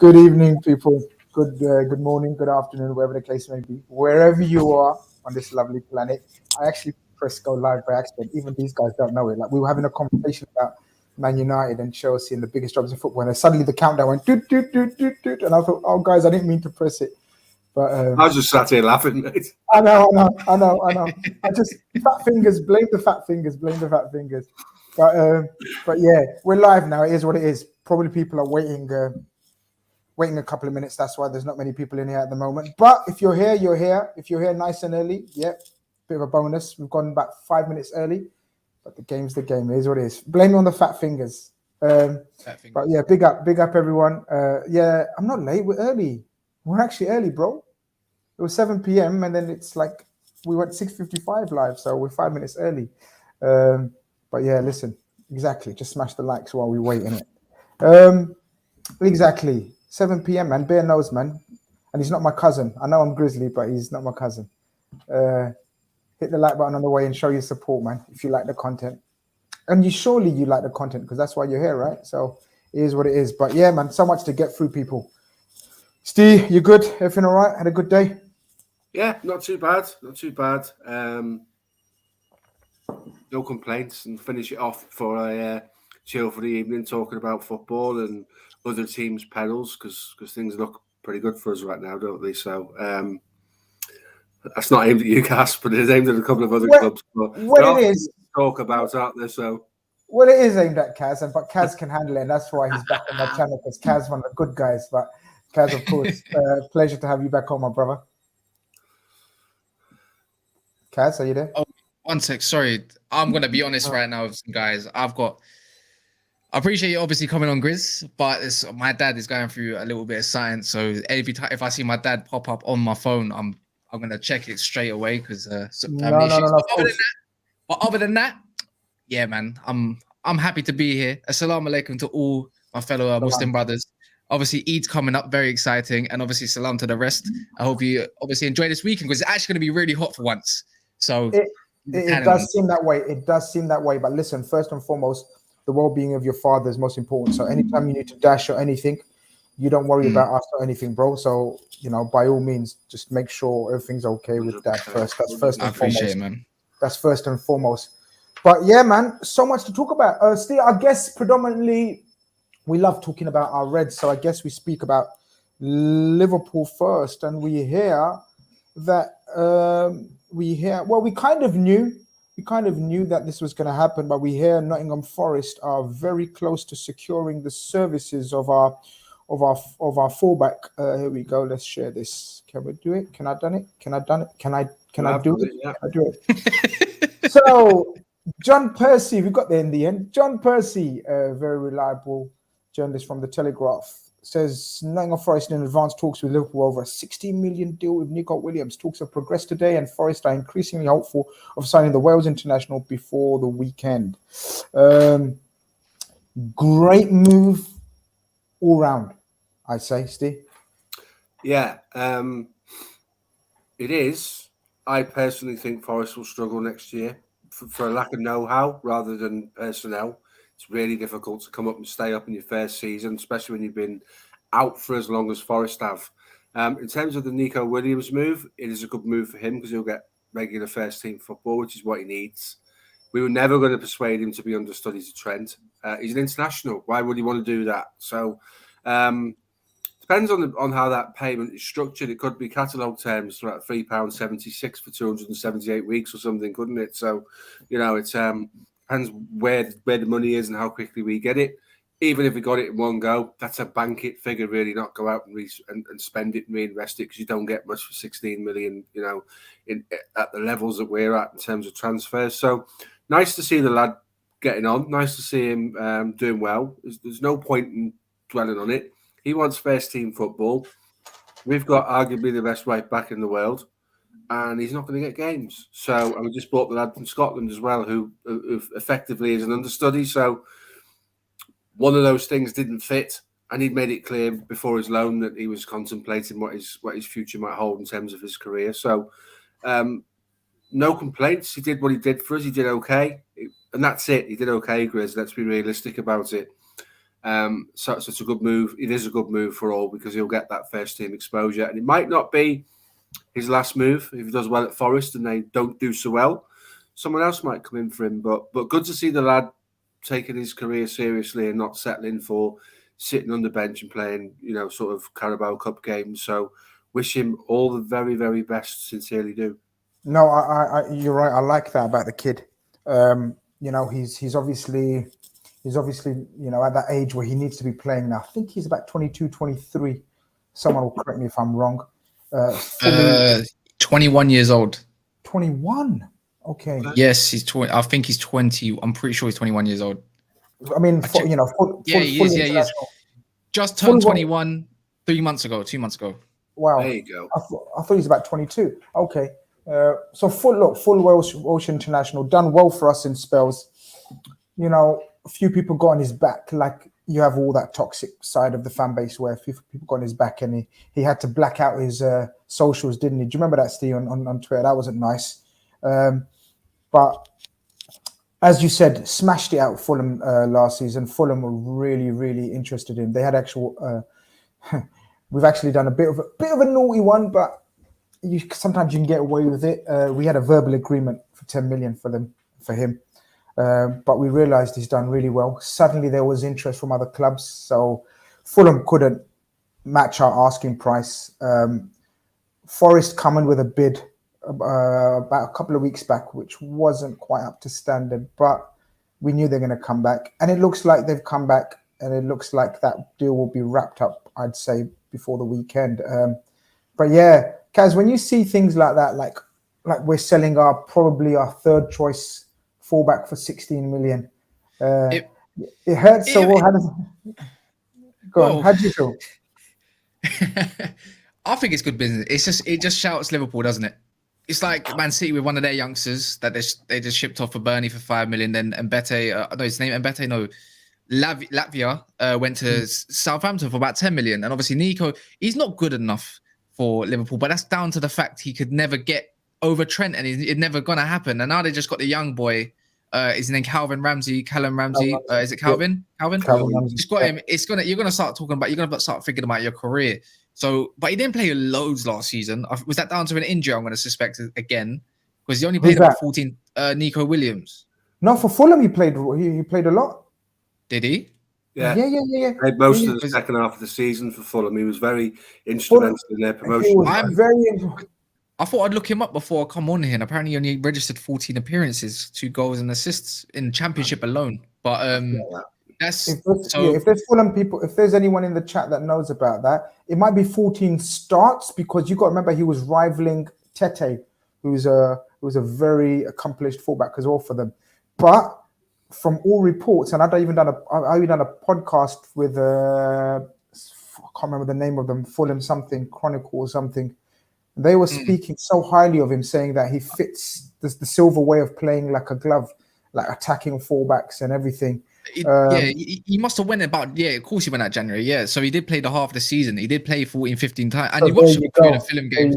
Good evening, people. Good morning, good afternoon, wherever the case may be. Wherever you are on this lovely planet, I actually pressed go live by accident. Even these guys don't know it. Like we were having a conversation about Man United and Chelsea and the biggest jobs in football, and then suddenly the countdown went doot doot doot doot doot, and I thought, oh guys, I didn't mean to press it. But I was just sat here laughing, mate. I know. I just fat fingers. Blame the fat fingers. Blame the fat fingers. But yeah, we're live now. It is what it is. Probably people are waiting a couple of minutes. That's why there's not many people in here at the moment. But if you're here, you're here. If you're here nice and early, yeah, bit of a bonus. We've gone about 5 minutes early, but the game's the game. It is what it is. Blame it on the fat fingers. But yeah, big up everyone. Yeah, I'm not late. We're early. We're actually early, bro. It was 7 p.m. and then it's like we went 6:55 live, so we're 5 minutes early. But yeah, listen, exactly. Just smash the likes while we wait in it. Exactly. 7 p.m. man, Bear knows, man. And he's not my cousin. I know I'm Grizzly, but he's not my cousin. Hit the like button on the way and show your support, man, if you like the content. And surely you like the content because that's why you're here, right? So it is what it is. But yeah, man, so much to get through, people. Steve, you good? Everything all right? Had a good day? Yeah, not too bad. Not too bad. No complaints, and finish it off for a chill for the evening, talking about football and other teams' perils because things look pretty good for us right now, don't they? So that's not aimed at you, Cass, but it's aimed at a couple of other clubs. But what it is talk about, aren't there? So well, it is aimed at Kaz, but Kaz can handle it, and that's why he's back on my channel because Kaz one of the good guys. But Kaz, of course, pleasure to have you back on, my brother. Kaz, are you there? Oh, one sec. Sorry, I'm gonna be honest right now with some guys. I appreciate you obviously coming on Grizz, but my dad is going through a little bit of science. So if I see my dad pop up on my phone, I'm gonna check it straight away because family issues. But other than that, yeah, man, I'm happy to be here. Assalamu alaikum to all my fellow Muslim brothers. Obviously, Eid's coming up, very exciting, and obviously salam to the rest. I hope you obviously enjoy this weekend because it's actually going to be really hot for once. So it does seem that way. It does seem that way. But listen, first and foremost, the well-being of your father is most important. So anytime you need to dash or anything, you don't worry about us or anything, bro. So by all means, just make sure everything's okay with that first. That's first and foremost. I appreciate it, man. That's first and foremost. But yeah, man, so much to talk about. Steve, I guess predominantly we love talking about our Reds, so I guess we speak about Liverpool first, and we hear that we kind of knew that this was going to happen, but we hear Nottingham Forest are very close to securing the services of our fullback. Here we go. Let's share this. Can we do it? Can I do it? Can I do it? So John Percy, we got there in the end. John Percy, a very reliable journalist from the Telegraph, says Nottingham Forest in advanced talks with Liverpool over a 16 million deal with Nico Williams. Talks have progressed today, and Forest are increasingly hopeful of signing the Wales international before the weekend. Great move all round, I'd say, Steve. Yeah, it is. I personally think Forest will struggle next year for a lack of know-how rather than personnel. It's really difficult to come up and stay up in your first season, especially when you've been out for as long as Forest have. In terms of the Nico Williams move, it is a good move for him because he'll get regular first team football, which is what he needs. We were never going to persuade him to be understudy to Trent. He's an international. Why would he want to do that? So depends on how that payment is structured. It could be catalogue terms for about £3.76 for 278 weeks or something, couldn't it? So, it depends where the money is and how quickly we get it. Even if we got it in one go, that's a bank it figure, really, not go out and spend it and reinvest it because you don't get much for 16 million, at the levels that we're at in terms of transfers. So nice to see the lad getting on. Nice to see him doing well. There's no point in dwelling on it. He wants first team football. We've got arguably the best right back in the world, and he's not going to get games. So, and we just bought the lad from Scotland as well, who effectively is an understudy. So, one of those things didn't fit, and he'd made it clear before his loan that he was contemplating what his future might hold in terms of his career. So, no complaints. He did what he did for us. He did okay, and that's it. He did okay, Grizz. Let's be realistic about it. So it's a good move. It is a good move for all because he'll get that first team exposure, and it might not be his last move if he does well at Forest and they don't do so well. Someone else might come in for him, but good to see the lad taking his career seriously and not settling for sitting on the bench and playing, sort of Carabao Cup games. So wish him all the very, very best. Sincerely do. No, you're right. I like that about the kid. He's obviously, at that age where he needs to be playing now. I think he's about 22, 23. Someone will correct me if I'm wrong. 21 years old. 21. Okay. Yes, he's 20. I think he's 20. I'm pretty sure he's 21 years old. I mean, he is. Just turned 21 2 months ago. Wow. There you go. I thought he's about 22. Okay. So full Welsh international, done well for us in spells. A few people got on his back, like you have all that toxic side of the fan base where a few people got on his back and he had to black out his socials, didn't he? Do you remember that, Steve, on Twitter? That wasn't nice. But as you said, smashed it out Fulham last season. Fulham were really, really interested in. They had actual. We've actually done a bit of a naughty one, but sometimes you can get away with it. We had a verbal agreement for 10 million for him, but we realised he's done really well. Suddenly there was interest from other clubs, so Fulham couldn't match our asking price. Forest coming with a bid about a couple of weeks back, which wasn't quite up to standard, but we knew they're going to come back, and it looks like they've come back, and it looks like that deal will be wrapped up, I'd say, before the weekend. But yeah, Kaz, when you see things like that, like we're selling probably our third choice fullback for 16 million, it hurts. So how does go on? How do you feel? I think it's good business. It just shouts Liverpool, doesn't it? It's like Man City with one of their youngsters that they just shipped off for Burnley for 5 million. Then Mbete, his name Mbete, no, Latvia went to Southampton for about 10 million. And obviously Nico, he's not good enough for Liverpool, but that's down to the fact he could never get over Trent, and it's never gonna happen. And now they just got the young boy. His name Callum Ramsey. Is it Calvin? Calvin Ramsey. Just got him. You're gonna start thinking about your career. So, but he didn't play loads last season. Was that down to an injury? I'm going to suspect again, because he only played about 14. Nico Williams. No, for Fulham he played. He played a lot. Did he? Yeah. Played most of the second half of the season for Fulham. He was very instrumental in their promotion. I thought I'd look him up before I come on here. And apparently, he only registered 14 appearances, 2 goals and assists in the Championship alone. But if there's Fulham people, if there's anyone in the chat that knows about that, it might be 14 starts, because you got to remember he was rivaling Tete, who's a very accomplished fullback as well for them. But from all reports, and I even done a podcast with I can't remember the name of them, Fulham something Chronicle or something. They were speaking so highly of him, saying that he fits the silver way of playing like a glove, like attacking fullbacks and everything. He must have went about. Yeah, of course he went out January. Yeah, so he did play the half of the season. He did play 14, 15 times, and you watched the Fulham games.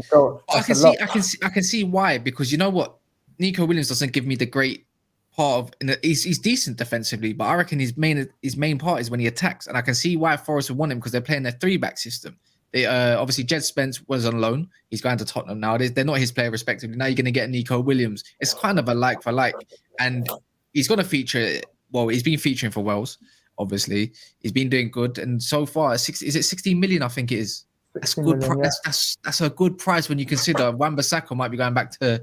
I can see why, because you know what, Nico Williams doesn't give me the great part of. He's decent defensively, but I reckon his main part is when he attacks, and I can see why Forest would want him, because they're playing a 3-back system. They obviously Jed Spence was on loan. He's going to Tottenham now. They're not his player respectively. Now you're going to get Nico Williams. It's kind of a like for like, and he's going to feature. Well, he's been featuring for Wales. Obviously, he's been doing good, and so far, is it 16 million? I think it is. That's good. That's a good price when you consider Wan-Bissaka might be going back to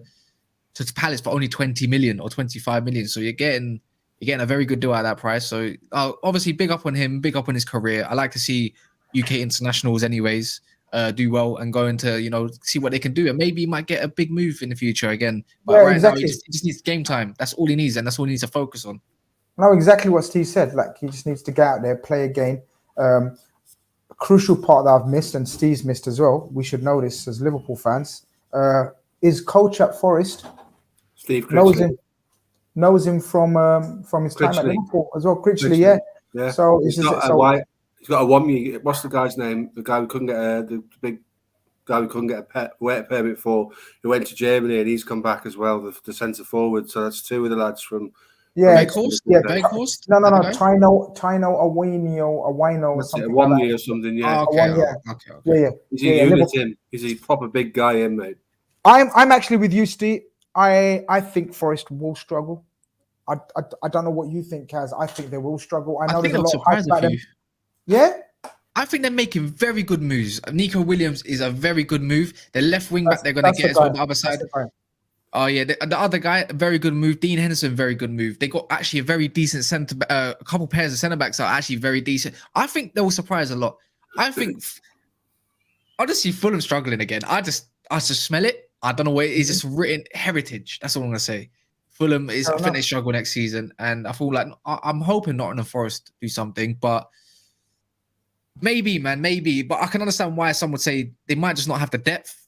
Palace for only 20 million or 25 million. So you're getting a very good deal at that price. So obviously, big up on him, big up on his career. I like to see UK internationals, anyways, do well and go into see what they can do, and maybe he might get a big move in the future again. But now he just needs game time. That's all he needs, and that's all he needs to focus on. No, exactly what Steve said. Like, he just needs to get out there, play a game. A crucial part that I've missed, and Steve's missed as well, we should know this as Liverpool fans, is coach at Forest. Steve knows him from his time at Liverpool as well. Critchley, yeah. So he's got a 1 year. What's the guy's name? The guy we couldn't get the big guy we couldn't get a work permit for, who went to Germany, and he's come back as well. The centre forward. So that's 2 of the lads from Yeah, Veghorst? yeah. Veghorst? No, That the guy? Tino Awino or That's it, something like that. Wanley or something. Yeah, Oh, A okay, one, yeah, okay. he's a yeah. unit. Liverpool. He's a proper big guy, mate. I'm actually with you, Steve. I think Forest will struggle. I don't know what you think, Kaz. I think they will struggle. I I know think there's a I'll lot of hype surprise a about them. few. Yeah, I think they're making very good moves. Nico Williams is a very good move. The left wing back they're going to get as well on the other side. Oh yeah, the other guy, very good move. Dean Henderson, very good move. They got actually a very decent centre, a couple pairs of centre backs are actually very decent. I think they will surprise a lot. I think I just see Fulham struggling again. I just smell it. I don't know where it is. Just written heritage. That's all I'm gonna say. Fulham is. I think they struggle next season, and I feel like I'm hoping Nottingham Forest do something, but maybe, man, maybe. But I can understand why some would say they might just not have the depth.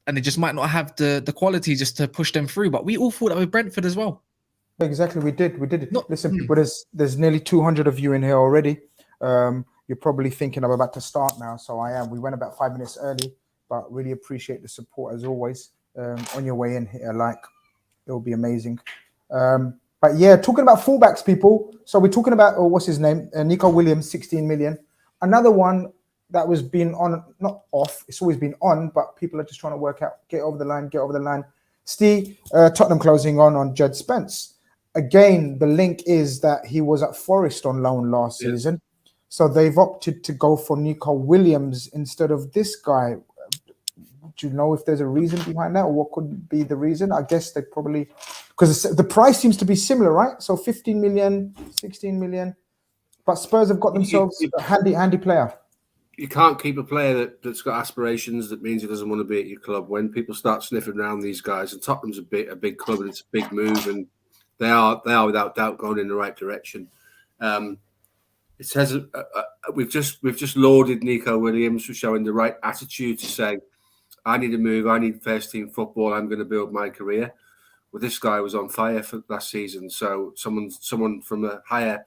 And they just might not have the quality just to push them through. But we all thought that with Brentford as well. Exactly, we did. Listen, people, there's nearly 200 of you in here already. You're probably thinking I'm about to start now, so I am. We went about 5 minutes early, but really appreciate the support as always. On your way in here, it'll be amazing. But yeah, talking about fullbacks, people. So we're talking about what's his name, Nico Williams, 16 million. Another one that was being on, not off. It's always been on, but people are just trying to work out, get over the line. Steve, Tottenham closing on Jed Spence. Again, the link is that he was at Forest on loan last season. So they've opted to go for Nico Williams instead of this guy. Do you know if there's a reason behind that, or what could be the reason? I guess they probably, because the price seems to be similar, right? So 15 million, 16 million. But Spurs have got themselves a handy player. You can't keep a player that's got aspirations. That means he doesn't want to be at your club. When people start sniffing around these guys, and Tottenham's a big club, and it's a big move, and they are without doubt going in the right direction. It says we've just lauded Nico Williams for showing the right attitude to say, I need a move, I need first team football, I'm going to build my career. Well, this guy was on fire for last season, so someone from a higher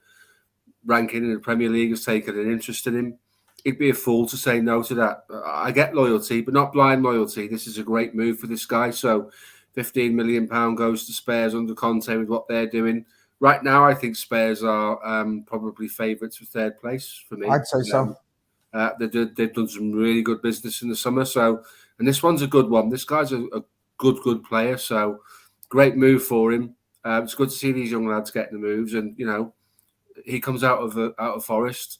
ranking in the Premier League has taken an interest in him. He'd be a fool to say no to that. I get loyalty, but not blind loyalty. This is a great move for this guy. So £15 million goes to Spurs under Conte with what they're doing. Right now, I think Spurs are probably favourites for third place for me. I'd say so. They've done some really good business in the summer. So, and this one's a good one. This guy's a good player. So great move for him. It's good to see these young lads getting the moves. And, you know, he comes out of Forest.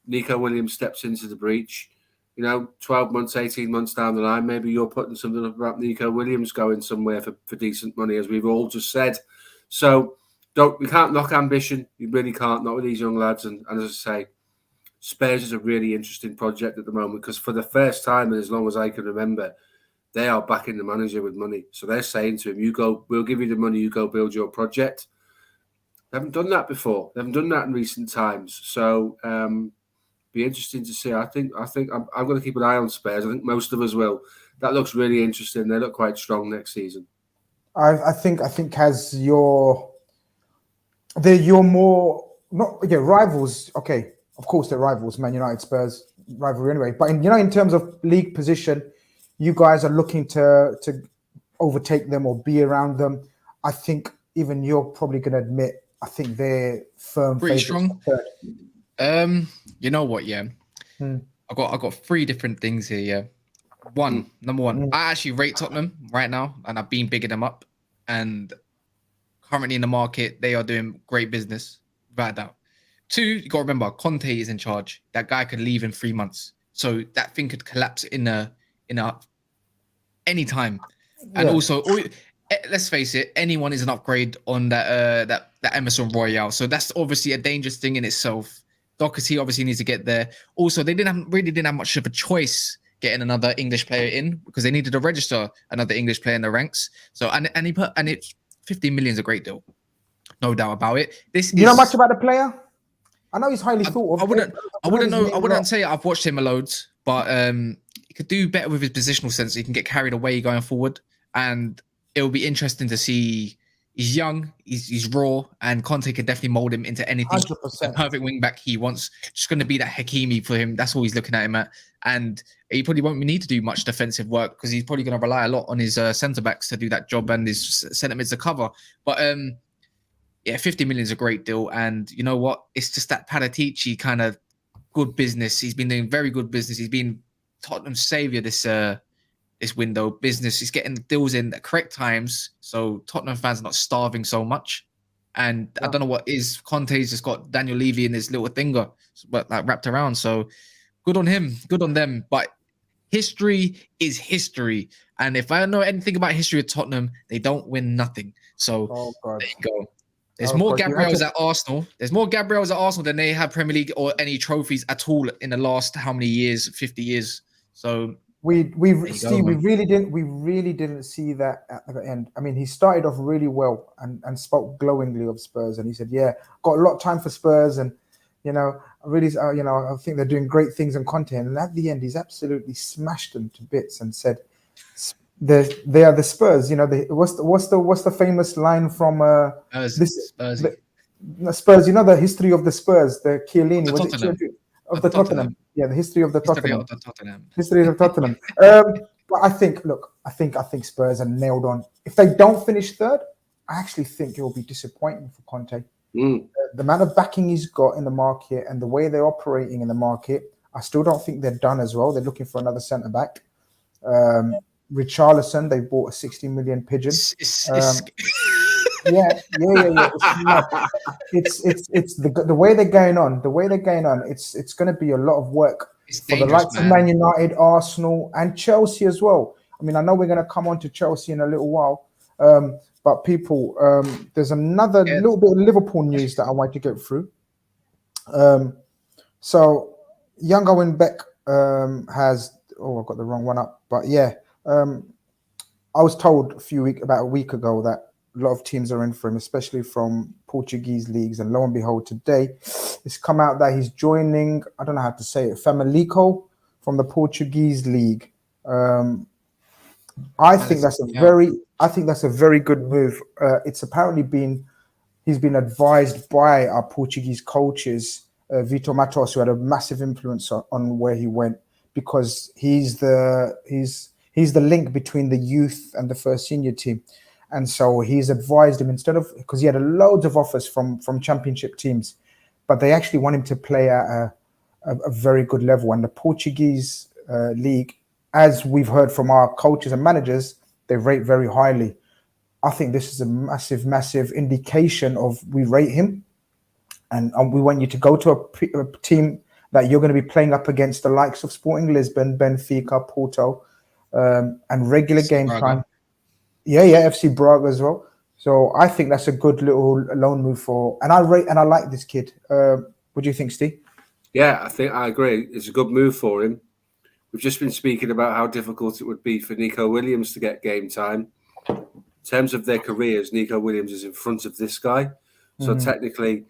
Nico Williams steps into the breach. You know, 12 months, 18 months down the line, maybe you're putting something up about Nico Williams going somewhere for decent money, as we've all just said. So we can't knock ambition. You really can't, not with these young lads. And as I say, Spurs is a really interesting project at the moment, because for the first time in as long as I can remember, they are backing the manager with money. So they're saying to him, you go, we'll give you the money, you go build your project. They haven't done that before. They haven't done that in recent times. So be interesting to see. I think I'm going to keep an eye on Spurs. I think most of us will. That looks really interesting. They look quite strong next season. I think as your more rivals. Okay, of course they're rivals. Man United, Spurs rivalry anyway. But in terms of league position, you guys are looking to overtake them or be around them. I think even you're probably going to admit. I think they're firm. Pretty strong. You know what? Yeah, I got three different things here. Yeah, number one, I actually rate Tottenham right now, and I've been bigging them up. And currently in the market, they are doing great business, without doubt. Two, you got to remember, Conte is in charge. That guy could leave in 3 months, so that thing could collapse in any time. And also, let's face it, anyone is an upgrade on that Emerson Royale. So that's obviously a dangerous thing in itself. Doherty obviously needs to get there. Also, they really didn't have much of a choice getting another English player in, because they needed to register another English player in the ranks. So and it's 15 million is a great deal, no doubt about it. You know much about the player? I know he's highly thought of. I wouldn't know. I wouldn't say I've watched him a loads, but he could do better with his positional sense. He can get carried away going forward, and it will be interesting to see. He's young, he's raw, and Conte can definitely mold him into anything. 100%. The perfect wing back he wants. Just going to be that Hakimi for him. That's all he's looking at him at. And he probably won't need to do much defensive work, because he's probably going to rely a lot on his centre backs to do that job, and his centre mids to cover. But yeah, 50 million is a great deal. And you know what? It's just that Paratici kind of good business. He's been doing very good business. He's been Tottenham's savior this window business. He's getting deals in at correct times, so Tottenham fans are not starving so much. And I don't know what is Conte's just got Daniel Levy in his little finger, but like wrapped around. So good on him, good on them. But history is history, and if I know anything about history of Tottenham, they don't win nothing. So there you go. There's more Gabriels at Arsenal. There's more Gabriels at Arsenal than they have Premier League or any trophies at all in the last how many years? 50 years. So we really didn't see that at the end. I mean, he started off really well and spoke glowingly of Spurs, and he said, "Yeah, got a lot of time for Spurs, and you know, I think they're doing great things in Conte." And at the end, he's absolutely smashed them to bits and said, "They are the Spurs." You know, what's the famous line from Spurs? You know, the history of the Spurs, the Chiellini, the Tottenham. Yeah, the history of the Tottenham. History of Tottenham. But I think Spurs are nailed on. If they don't finish third, I actually think it will be disappointing for Conte. The amount of backing he's got in the market and the way they're operating in the market, I still don't think they're done as well. They're looking for another centre back. Richarlison, they bought a 60 million pigeon. Yeah. It's the way they're going on. The way they're going on. It's going to be a lot of work for the likes of Man United, Arsenal, and Chelsea as well. I mean, I know we're going to come on to Chelsea in a little while, but people, there's another little bit of Liverpool news that I want to get through. So, young Owen Beck has. Oh, I've got the wrong one up. But yeah, I was told about a week ago that a lot of teams are in for him, especially from Portuguese leagues. And lo and behold, today it's come out that he's joining, I don't know how to say it, Famalicão from the Portuguese league. I think that's a very good move. It's apparently he's been advised by our Portuguese coaches, Vitor Matos, who had a massive influence on where he went, because he's the link between the youth and the first senior team. And so he's advised him, because he had loads of offers from championship teams, but they actually want him to play at a very good level. And the Portuguese league, as we've heard from our coaches and managers, they rate very highly. I think this is a massive, massive indication of we rate him. And we want you to go to a team that you're going to be playing up against the likes of Sporting Lisbon, Benfica, Porto, and regular game time. Yeah, FC Braga as well. So I think that's a good little loan move and I like this kid. What do you think, Steve? Yeah, I agree. It's a good move for him. We've just been speaking about how difficult it would be for Nico Williams to get game time. In terms of their careers, Nico Williams is in front of this guy. So technically,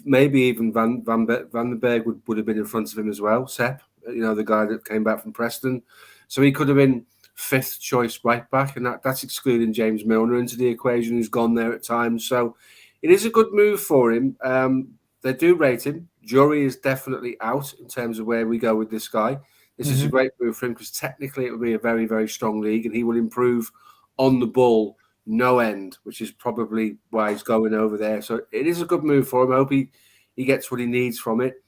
maybe even Van den Berg would have been in front of him as well. Sepp, the guy that came back from Preston. So he could have been fifth choice right back, and that's excluding James Milner into the equation, who's gone there at times. So it is a good move for him. They do rate him. Jury is definitely out in terms of where we go with this guy. This is a great move for him, because technically it will be a very, very strong league, and he will improve on the ball no end, which is probably why he's going over there. So it is a good move for him. I hope he gets what he needs from it.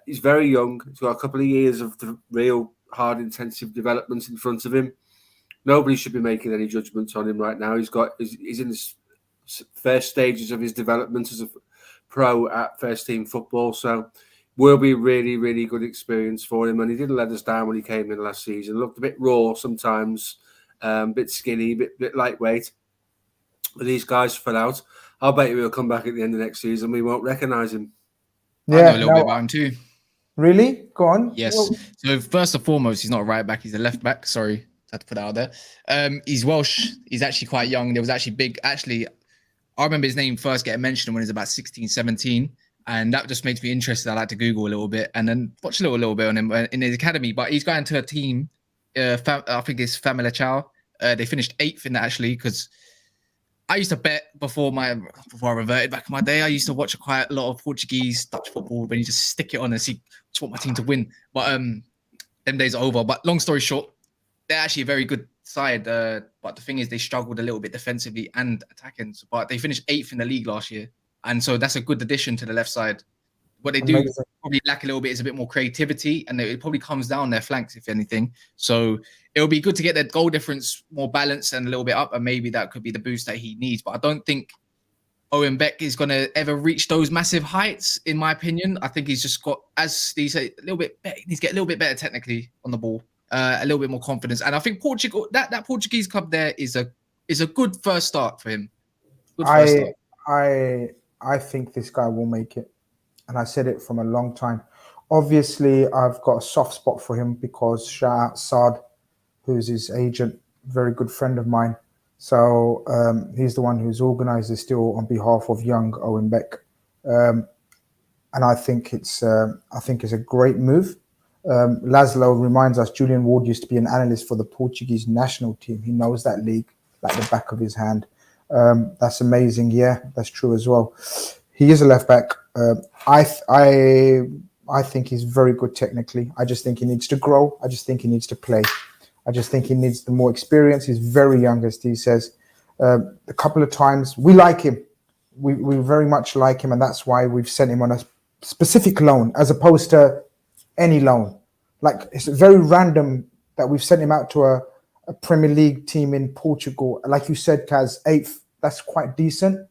He's very young. He's got a couple of years of the real hard, intensive developments in front of him. Nobody should be making any judgments on him right now. He's in his first stages of his development as a pro at first team football. So will be a really, really good experience for him. And he didn't let us down when he came in last season. Looked a bit raw sometimes, a bit skinny, bit lightweight. But these guys fell out. I'll bet you he'll come back at the end of next season. We won't recognise him. Yeah, I know a little bit about him too. Really? Go on. Yes. So first and foremost, he's not a right back. He's a left back. Sorry, I had to put that out there. He's Welsh. He's actually quite young. There was actually I remember his name first getting mentioned when he was about 16, 17. And that just makes me interested. I like to Google a little bit and then watch a little bit on him in his academy. But he's going to a team, I think it's Famalicão. They finished 8th in that, actually, because I used to bet before I reverted back in my day. I used to watch quite a lot of Portuguese, Dutch football when you just stick it on and see just want my team to win. But them days are over. But long story short, they're actually a very good side. But the thing is, they struggled a little bit defensively and attacking. But they finished 8th in the league last year. and so that's a good addition to the left side. What they do Amazing. probably lack a little bit is a bit more creativity, and it probably comes down their flanks, if anything. So it'll be good to get their goal difference more balanced and a little bit up, and maybe that could be the boost that he needs. But I don't think Owen Beck is going to ever reach those massive heights, in my opinion. I think he's just got, as they say, a little bit. He's get a little bit better technically on the ball, a little bit more confidence, and I think Portugal, that Portuguese club there is a good first start for him. Good first start. I think this guy will make it. And I said it from a long time. Obviously, I've got a soft spot for him because shout out Saad, who's his agent, very good friend of mine. So he's the one who's organised this deal on behalf of young Owen Beck, and I think it's a great move. Laszlo reminds us Julian Ward used to be an analyst for the Portuguese national team. He knows that league like the back of his hand. That's amazing. Yeah, that's true as well. He is a left back. I think he's very good technically. I just think he needs to grow. I just think he needs to play. I just think he needs the more experience. He's very young, as Steve says. A couple of times we like him. We very much like him, and that's why we've sent him on a specific loan as opposed to any loan. Like, it's very random that we've sent him out to a Premier League team in Portugal. Like you said, Kaz, 8th. That's quite decent.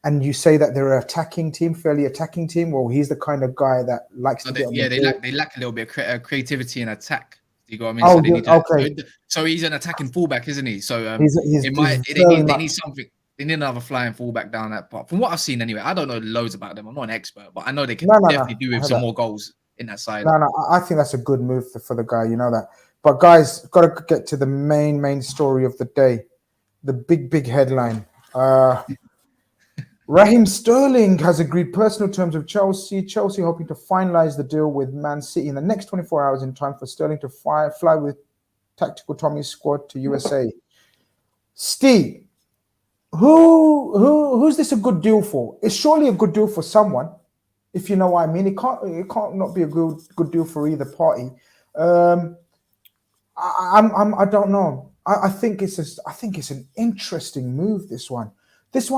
And you say that they're an attacking team, fairly attacking team. Well, he's the kind of guy that likes to get. Yeah, they lack a little bit of creativity and attack. You got what I mean? Okay. So he's an attacking fullback, isn't he? So they need something. They need another flying fullback down that part. From what I've seen, anyway, I don't know loads about them. I'm not an expert, but I know they can definitely do with some more goals in that side. No, I think that's a good move for the guy. You know that. But guys, got to get to the main story of the day, the big headline. Raheem Sterling has agreed personal terms with Chelsea. Chelsea hoping to finalize the deal with Man City in the next 24 hours in time for Sterling to fly with Tactical Tommy's squad to USA. Steve, who's this a good deal for? It's surely a good deal for someone, if you know what I mean. It can't not be a good deal for either party. I don't know. I think it's an interesting move. This one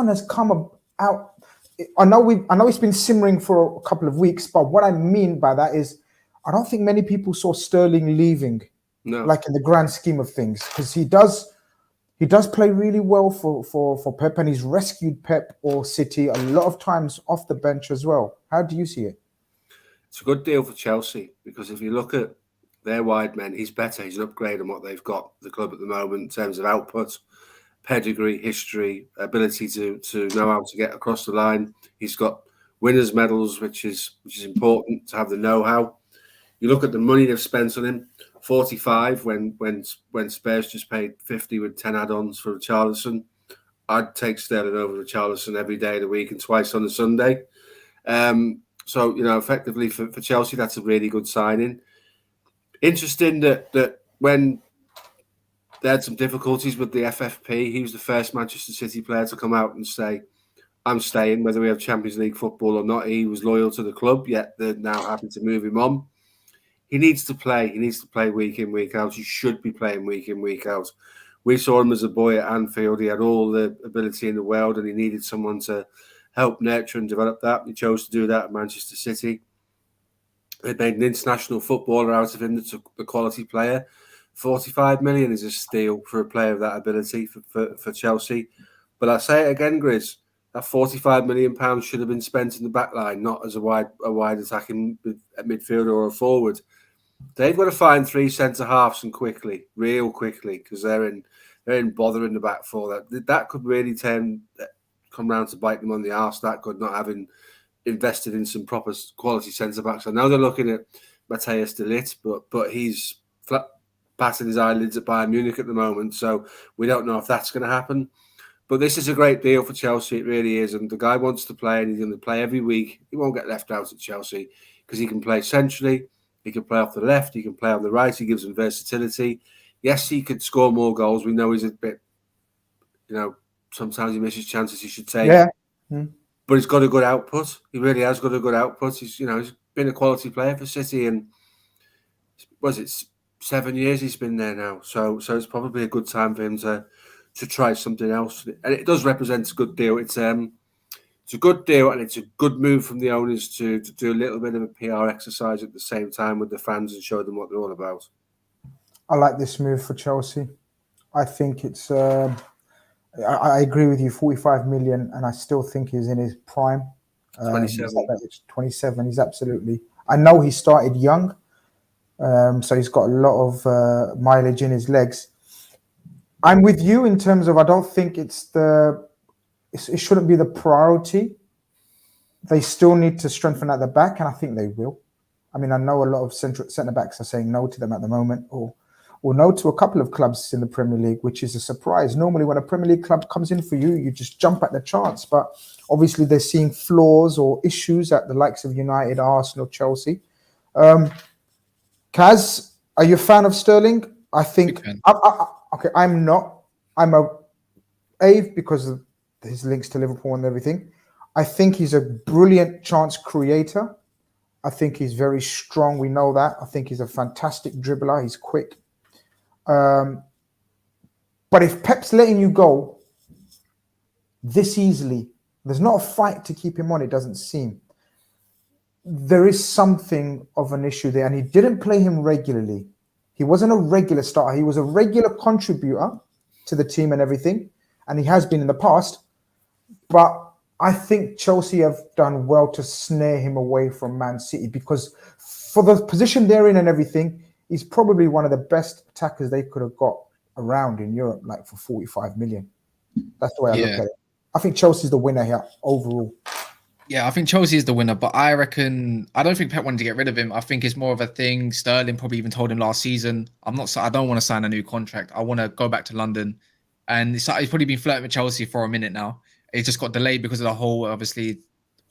has come out. I know it's been simmering for a couple of weeks, but what I mean by that is I don't think many people saw Sterling leaving. No. Like in the grand scheme of things, because he does play really well for Pep, and he's rescued Pep or City a lot of times off the bench as well. How do you see it? It's a good deal for Chelsea because if you look at their wide men, he's better. He's an upgrade on what they've got the club at the moment in terms of output, pedigree, history, ability to know how to get across the line. He's got winners' medals, which is important to have the know-how. You look at the money they've spent on him, 45 when Spurs just paid 50 with 10 add-ons for Richarlison. I'd take Sterling over Richarlison every day of the week and twice on a Sunday. So, effectively for Chelsea, that's a really good signing. Interesting that when they had some difficulties with the FFP, he was the first Manchester City player to come out and say, I'm staying, whether we have Champions League football or not. He was loyal to the club, yet they're now happy to move him on. He needs to play. He needs to play week in, week out. He should be playing week in, week out. We saw him as a boy at Anfield. He had all the ability in the world, and he needed someone to help nurture and develop that. He chose to do that at Manchester City. They made an international footballer out of him that's a quality player. 45 million is a steal for a player of that ability for Chelsea. But I say it again, Grizz, that 45 million pounds should have been spent in the back line, not as a wide attacking midfielder or a forward. They've got to find 3 centre halves and real quickly, because they're in bother in the back four. That could really come round to bite them on the arse. That could, not having invested in some proper quality centre backs. I know they're looking at Matthias de Ligt, but he's patting his eyelids at Bayern Munich at the moment, so we don't know if that's going to happen. But this is a great deal for Chelsea, it really is. And the guy wants to play, and he's going to play every week. He won't get left out at Chelsea because he can play centrally, he can play off the left, he can play on the right, he gives him versatility. Yes, he could score more goals. We know he's a bit, sometimes he misses chances he should take. Yeah. But he's got a good output. He really has got a good output. He's been a quality player for City, and was it 7 years he's been there now? So it's probably a good time for him to try something else. And it does represent a good deal. It's it's a good deal, and it's a good move from the owners to do a little bit of a PR exercise at the same time with the fans and show them what they're all about. I like this move for Chelsea. I think it's. I agree with you. 45 million, and I still think he's in his prime. 27. 27. He's absolutely. I know he started young, so he's got a lot of mileage in his legs. I'm with you in terms of I don't think it shouldn't be the priority. They still need to strengthen at the back, and I think they will. I mean, I know a lot of centre backs are saying no to them at the moment, or no to a couple of clubs in the Premier League, which is a surprise. Normally, when a Premier League club comes in for you, you just jump at the chance. But obviously, they're seeing flaws or issues at the likes of United, Arsenal, Chelsea. Kaz, are you a fan of Sterling? I think. Okay, I'm not. I'm because of his links to Liverpool and everything. I think he's a brilliant chance creator. I think he's very strong. We know that. I think he's a fantastic dribbler. He's quick. But if Pep's letting you go this easily, there's not a fight to keep him on, it doesn't seem. There is something of an issue there, and he didn't play him regularly. He wasn't a regular starter. He was a regular contributor to the team and everything, and he has been in the past. But I think Chelsea have done well to snare him away from Man City, because for the position they're in and everything, he's probably one of the best attackers they could have got around in Europe, like for 45 million. That's the way I look at it. I think Chelsea's the winner here overall. Yeah, I think Chelsea is the winner, but I don't think Pep wanted to get rid of him. I think it's more of a thing. Sterling probably even told him last season, I don't want to sign a new contract. I want to go back to London. And he's probably been flirting with Chelsea for a minute now. It just got delayed because of the whole, obviously,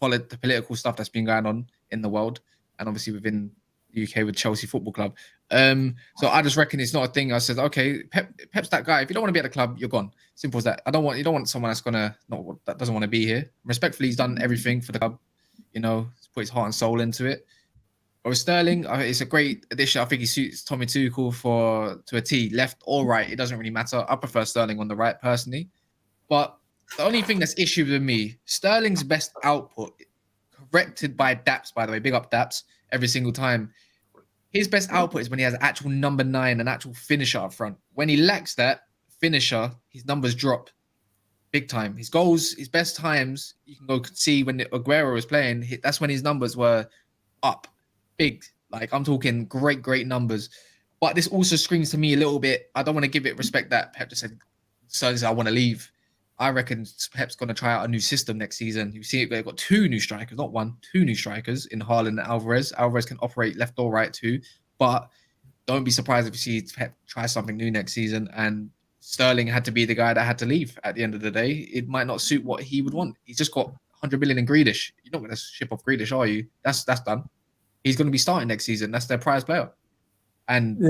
the political stuff that's been going on in the world, and obviously within the UK with Chelsea Football Club. So I just reckon it's not a thing. I said, okay, Pep's that guy. If you don't want to be at the club, you're gone. Simple as that. You don't want someone that doesn't want to be here. Respectfully, he's done everything for the club. He's put his heart and soul into it. Or Sterling, it's a great addition. I think he suits Tommy Tuchel to a T, left or right. It doesn't really matter. I prefer Sterling on the right personally. But the only thing that's issue with me, Sterling's best output, corrected by Daps, by the way, big up Daps, every single time. His best output is when he has actual number 9, an actual finisher up front. When he lacks that finisher, his numbers drop big time. His goals, his best times, you can go see when Aguero was playing, that's when his numbers were up big. Like, I'm talking great numbers. But this also screams to me a little bit, I don't want to give it respect that Pep just said, I want to leave. I reckon Pep's going to try out a new system next season. You see, they've got 2 new strikers, not 1, 2 new strikers in Haaland and Alvarez. Alvarez can operate left or right too. But don't be surprised if you see Pep try something new next season. And Sterling had to be the guy that had to leave at the end of the day. It might not suit what he would want. He's just got 100 million in Grealish. You're not going to ship off Grealish, are you? That's done. He's going to be starting next season. That's their prize player. And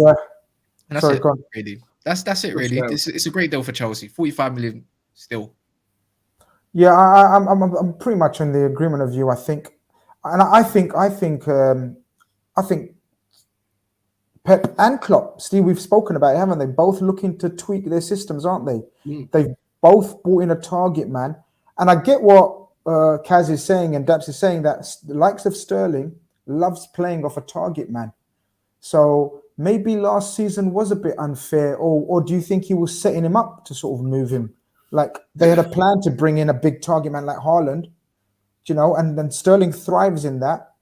that's it, really. That's it, really. It's a great deal for Chelsea. 45 million still. Yeah, I'm pretty much in the agreement of you. I think Pep and Klopp, Steve, we've spoken about it, haven't they? Both looking to tweak their systems, aren't they? They've both brought in a target man. And I get what Kaz is saying and Daps is saying, that the likes of Sterling loves playing off a target man. So maybe last season was a bit unfair, or do you think he was setting him up to sort of move him? Like, they had a plan to bring in a big target man like Haaland, and then Sterling thrives in that.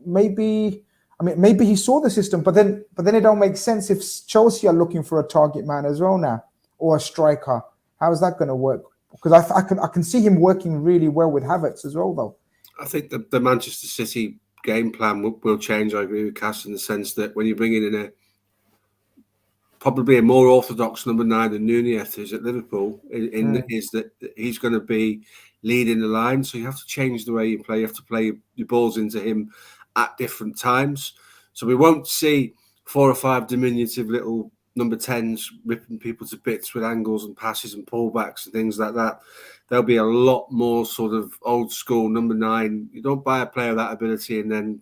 Maybe he saw the system, but then it don't make sense if Chelsea are looking for a target man as well now, or a striker. How is that going to work? Because I can see him working really well with Havertz as well, though. I think the Manchester City game plan will change. I agree with Cass in the sense that when you're bringing in probably a more orthodox number 9 than Nunez is at Liverpool, is that he's going to be leading the line. So you have to change the way you play. You have to play your balls into him at different times. So we won't see 4 or 5 diminutive little number 10s ripping people to bits with angles and passes and pullbacks and things like that. There'll be a lot more sort of old school number 9. You don't buy a player of that ability and then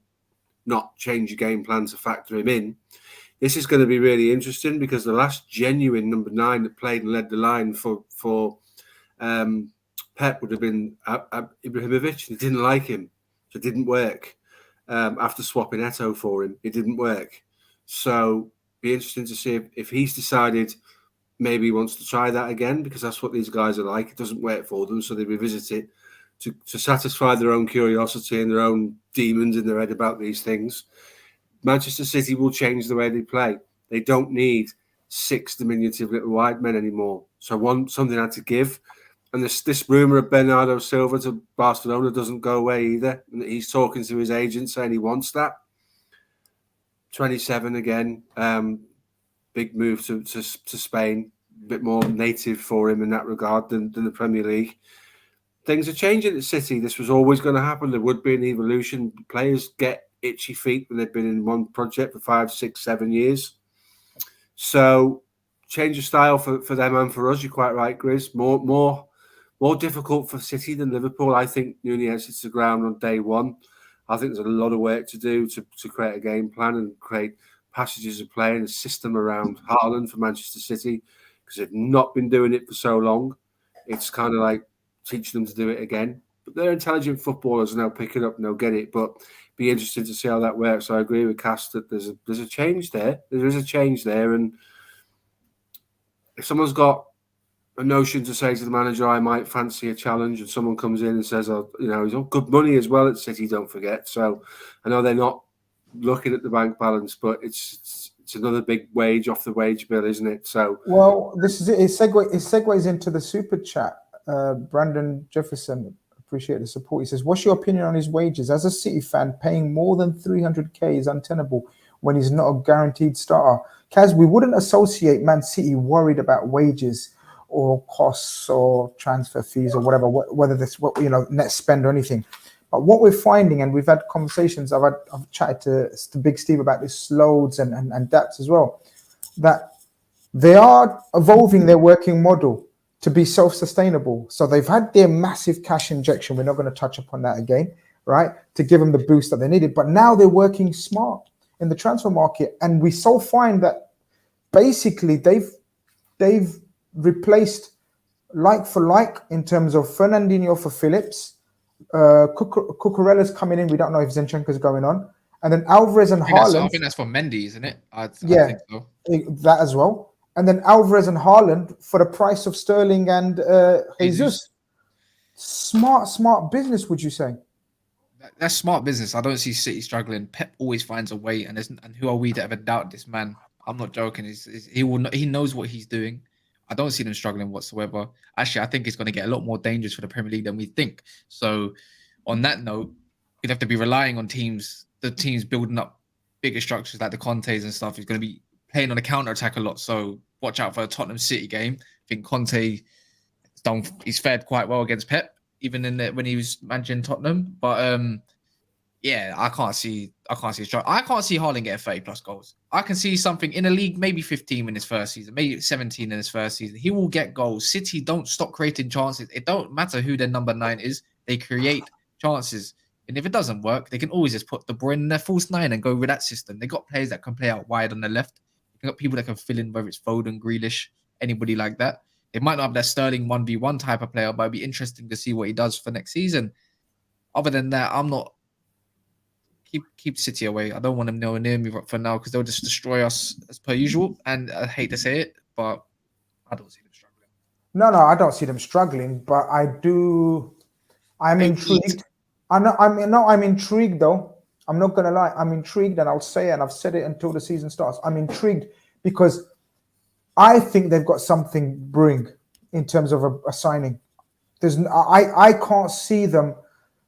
not change your game plan to factor him in. This is going to be really interesting because the last genuine number 9 that played and led the line for Pep would have been Ibrahimovic, and he didn't like him, so it didn't work. After swapping Eto'o for him, it didn't work. So be interesting to see if he's decided maybe he wants to try that again, because that's what these guys are like. It doesn't work for them, so they revisit it to satisfy their own curiosity and their own demons in their head about these things. Manchester City will change the way they play. They don't need 6 diminutive little white men anymore. So something had to give. And this rumour of Bernardo Silva to Barcelona doesn't go away either. And he's talking to his agent saying he wants that. 27 again. Big move to Spain. A bit more native for him in that regard than the Premier League. Things are changing at City. This was always going to happen. There would be an evolution. Players get itchy feet when they've been in one project for 5, 6, 7 years. So change of style for them and for us. You're quite right, Grizz. More difficult for City than Liverpool. I think Nunez hits the ground on day one. I think there's a lot of work to do to create a game plan and create passages of play and a system around Haaland for Manchester City, because they've not been doing it for so long. It's kind of like teaching them to do it again. But they're intelligent footballers and they'll pick it up and they'll get it. But be interesting to see how that works. So I agree with Cass that there's a change there. There is a change there. And if someone's got a notion to say to the manager, I might fancy a challenge, and someone comes in and says, oh, he's on good money as well at City, don't forget. So I know they're not looking at the bank balance, but it's another big wage off the wage bill, isn't it? So well, this is it. It segues into the super chat. Brandon Jefferson, appreciate the support. He says, what's your opinion on his wages? As a City fan, paying more than 300k is untenable when he's not a guaranteed starter. Kaz, we wouldn't associate Man City worried about wages or costs or transfer fees or whatever, whether this net spend or anything. But what we're finding, and we've had conversations, I've chatted to Big Steve about this loads and Daps as well, that they are evolving their working model to be self-sustainable. So they've had their massive cash injection. We're not going to touch upon that again, right? To give them the boost that they needed. But now they're working smart in the transfer market. And we so find that basically they've replaced like for like in terms of Fernandinho for Phillips. Cucurella's coming in. We don't know if Zinchenko's going on. And then Alvarez and Haaland. I think that's for Mendy, isn't it? I think so. That as well. And then Alvarez and Haaland for the price of Sterling and Jesus. Smart business, would you say? That's smart business. I don't see City struggling. Pep always finds a way, and who are we to ever doubt this man? I'm not joking. He knows what he's doing. I don't see them struggling whatsoever. Actually, I think it's going to get a lot more dangerous for the Premier League than we think. So, on that note, you'd have to be relying on the teams building up bigger structures like the Contes and stuff. He's going to be playing on a counter attack a lot. So, watch out for a Tottenham City game. I think Conte he's fared quite well against Pep, even when he was managing Tottenham. But yeah, I can't see Haaland get 30 plus goals. I can see something in the league, maybe 15 in his first season, maybe 17 in his first season. He will get goals. City don't stop creating chances. It don't matter who their number 9 is. They create chances. And if it doesn't work, they can always just put De Bruyne in their false 9 and go with that system. They got players that can play out wide on the left. They got people that can fill in, whether it's Foden, Grealish, anybody like that. They might not have that Sterling 1v1 type of player, but it'd be interesting to see what he does for next season. Other than that, I'm not... Keep City away. I don't want them nowhere near me for now because they'll just destroy us as per usual. And I hate to say it, but I don't see them struggling. No, I don't see them struggling, but I'm intrigued. I'm intrigued though. I'm not gonna lie. I'm intrigued, and I'll say it, and I've said it until the season starts. I'm intrigued because I think they've got something brewing in terms of a signing. I can't see them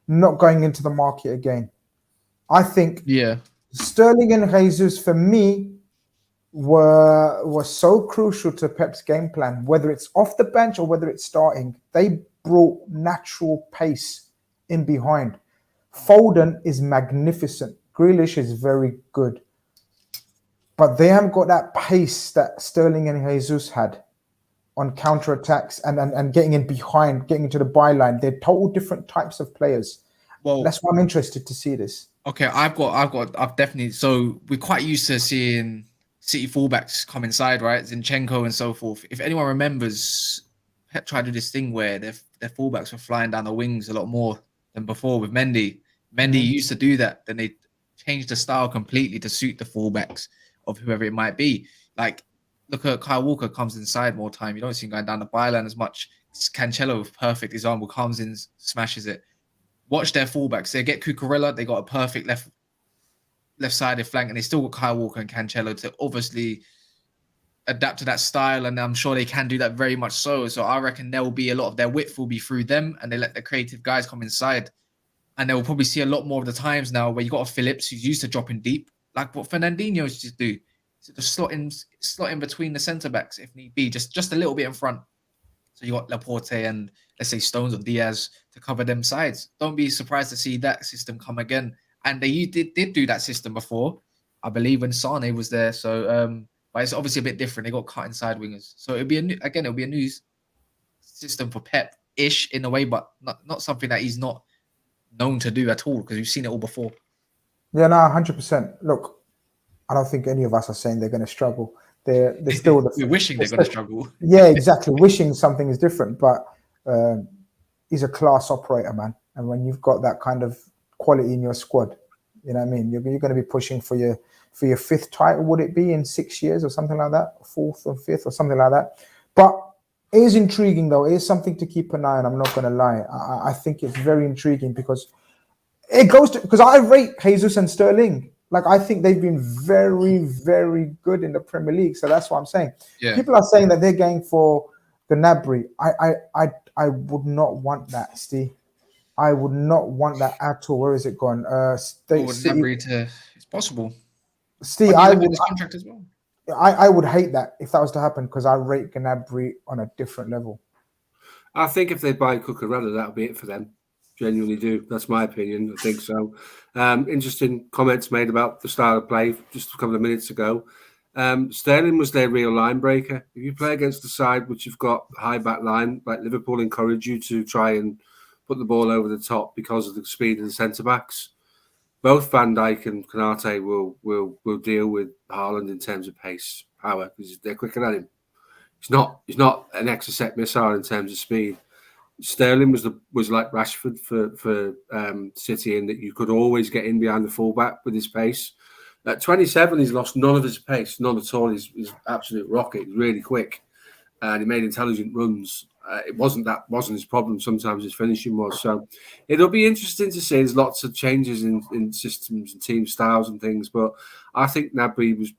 not going into the market again. I think Sterling and Jesus, for me, were so crucial to Pep's game plan, whether it's off the bench or whether it's starting. They brought natural pace in behind. Foden is magnificent. Grealish is very good. But they haven't got that pace that Sterling and Jesus had on counterattacks and getting in behind, getting into the byline. They're total different types of players. Well, that's why I'm interested to see this. Okay, I've definitely. So we're quite used to seeing City fullbacks come inside, right? Zinchenko and so forth. If anyone remembers, Pep tried to do this thing where their their fullbacks were flying down the wings a lot more than before with Mendy. Mendy used to do that. Then they changed the style completely to suit the fullbacks of whoever it might be. Like, look at Kyle Walker comes inside more time. You don't see him going down the byline as much. Cancelo, perfect example, comes in, smashes it. Watch their fullbacks. They get Cucurella. They got a perfect left-sided flank, and they still got Kyle Walker and Cancelo to obviously adapt to that style, and I'm sure they can do that very much so. So I reckon there will be a lot of their width will be through them, and they let the creative guys come inside. And they will probably see a lot more of the times now where you got a Phillips who's used to dropping deep, like what Fernandinho used to do. So just slot in between the centre backs if need be, just a little bit in front. So you got Laporte and let's say Stones or Diaz to cover them sides. Don't be surprised to see that system come again. And they did do that system before, I believe, when Sane was there. So, but it's obviously a bit different. They got cut inside wingers, so it'll be a new system for Pep-ish in a way, but not something that he's not known to do at all because we've seen it all before. Yeah, no, 100%. Look, I don't think any of us are saying they're going to struggle. They're still we're wishing they're going to struggle. Yeah, exactly. Wishing something is different, but he's a class operator, man. And when you've got that kind of quality in your squad, you know what I mean? You're going to be pushing for your fifth title, would it be in 6 years or something like that? Fourth or fifth or something like that. But it is intriguing, though. It is something to keep an eye on. I'm not going to lie. I think it's very intriguing because it goes to, because I rate Jesus and Sterling. Like, I think they've been very, very good in the Premier League. So that's what I'm saying. Yeah. People are saying that they're going for Gnabry. I would not want that, Steve. I would not want that at all. Where is it gone? Gnabry to, it's possible. Steve, I would, contract as well. I would hate that if that was to happen because I rate Gnabry on a different level. I think if they buy Cucurella, that'll be it for them. Genuinely do. That's my opinion. I think so. Interesting comments made about the style of play just a couple of minutes ago. Sterling was their real line breaker. If you play against the side which you've got high back line, like Liverpool encourage you to try and put the ball over the top because of the speed of the centre backs. Both Van Dijk and Khanage will deal with Haaland in terms of pace, power, because they're quicker than him. He's not an exocet missile in terms of speed. Sterling was like Rashford for City in that you could always get in behind the fullback with his pace. At 27, he's lost none of his pace, none at all. He's absolute rocket. He's really quick, and he made intelligent runs. It wasn't his problem. Sometimes his finishing was. So it'll be interesting to see. There's lots of changes in systems and team styles and things, but I think Gnabry was,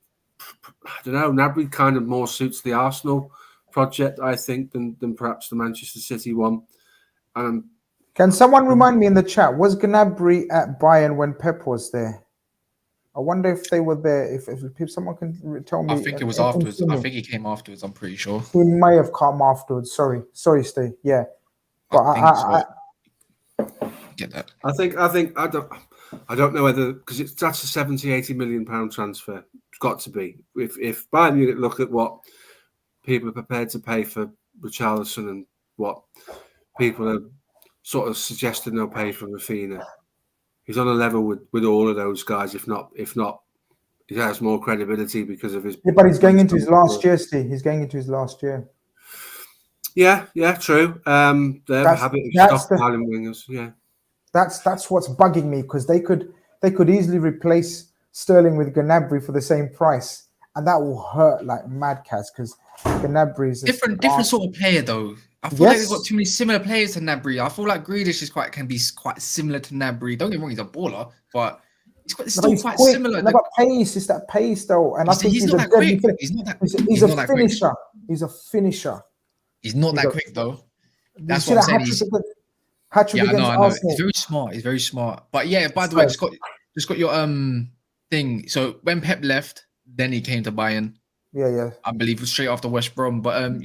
I don't know, Gnabry kind of more suits the Arsenal project, I think, than perhaps the Manchester City one. Can someone remind me in the chat, was Gnabry at Bayern when Pep was there? I wonder if they were there. If someone can tell me. I think it was afterwards. I think he came afterwards. I'm pretty sure. He may have come afterwards. Sorry, Steve. Yeah, but I get that. I don't know whether, because that's a 70-80 million pound transfer. It's got to be. If Bayern Munich look at what people are prepared to pay for Richarlison and what people are sort of suggesting they'll pay for Rafinha. He's on a level with all of those guys. If not, he has more credibility because of his. Yeah, but he's going into his last year, Steve. He's going into his last year. Yeah, true. They have a habit of stockpiling wingers. Yeah, that's what's bugging me because they could easily replace Sterling with Gnabry for the same price, and that will hurt like mad cats because Gnabry is different sort of player though. I feel like they've got too many similar players to Gnabry. I feel like Grealish can be quite similar to Gnabry. Don't get me wrong, he's a baller, but he's still quite quick. Similar. No, but pace, it's that pace though. And I think he's not that quick. He's a finisher. He's a finisher. He's not that quick though. That's what I'm saying. I know. He's very smart. He's very smart. But yeah, by the way, just got your thing. So when Pep left, then he came to Bayern. Yeah. I believe it was straight after West Brom. But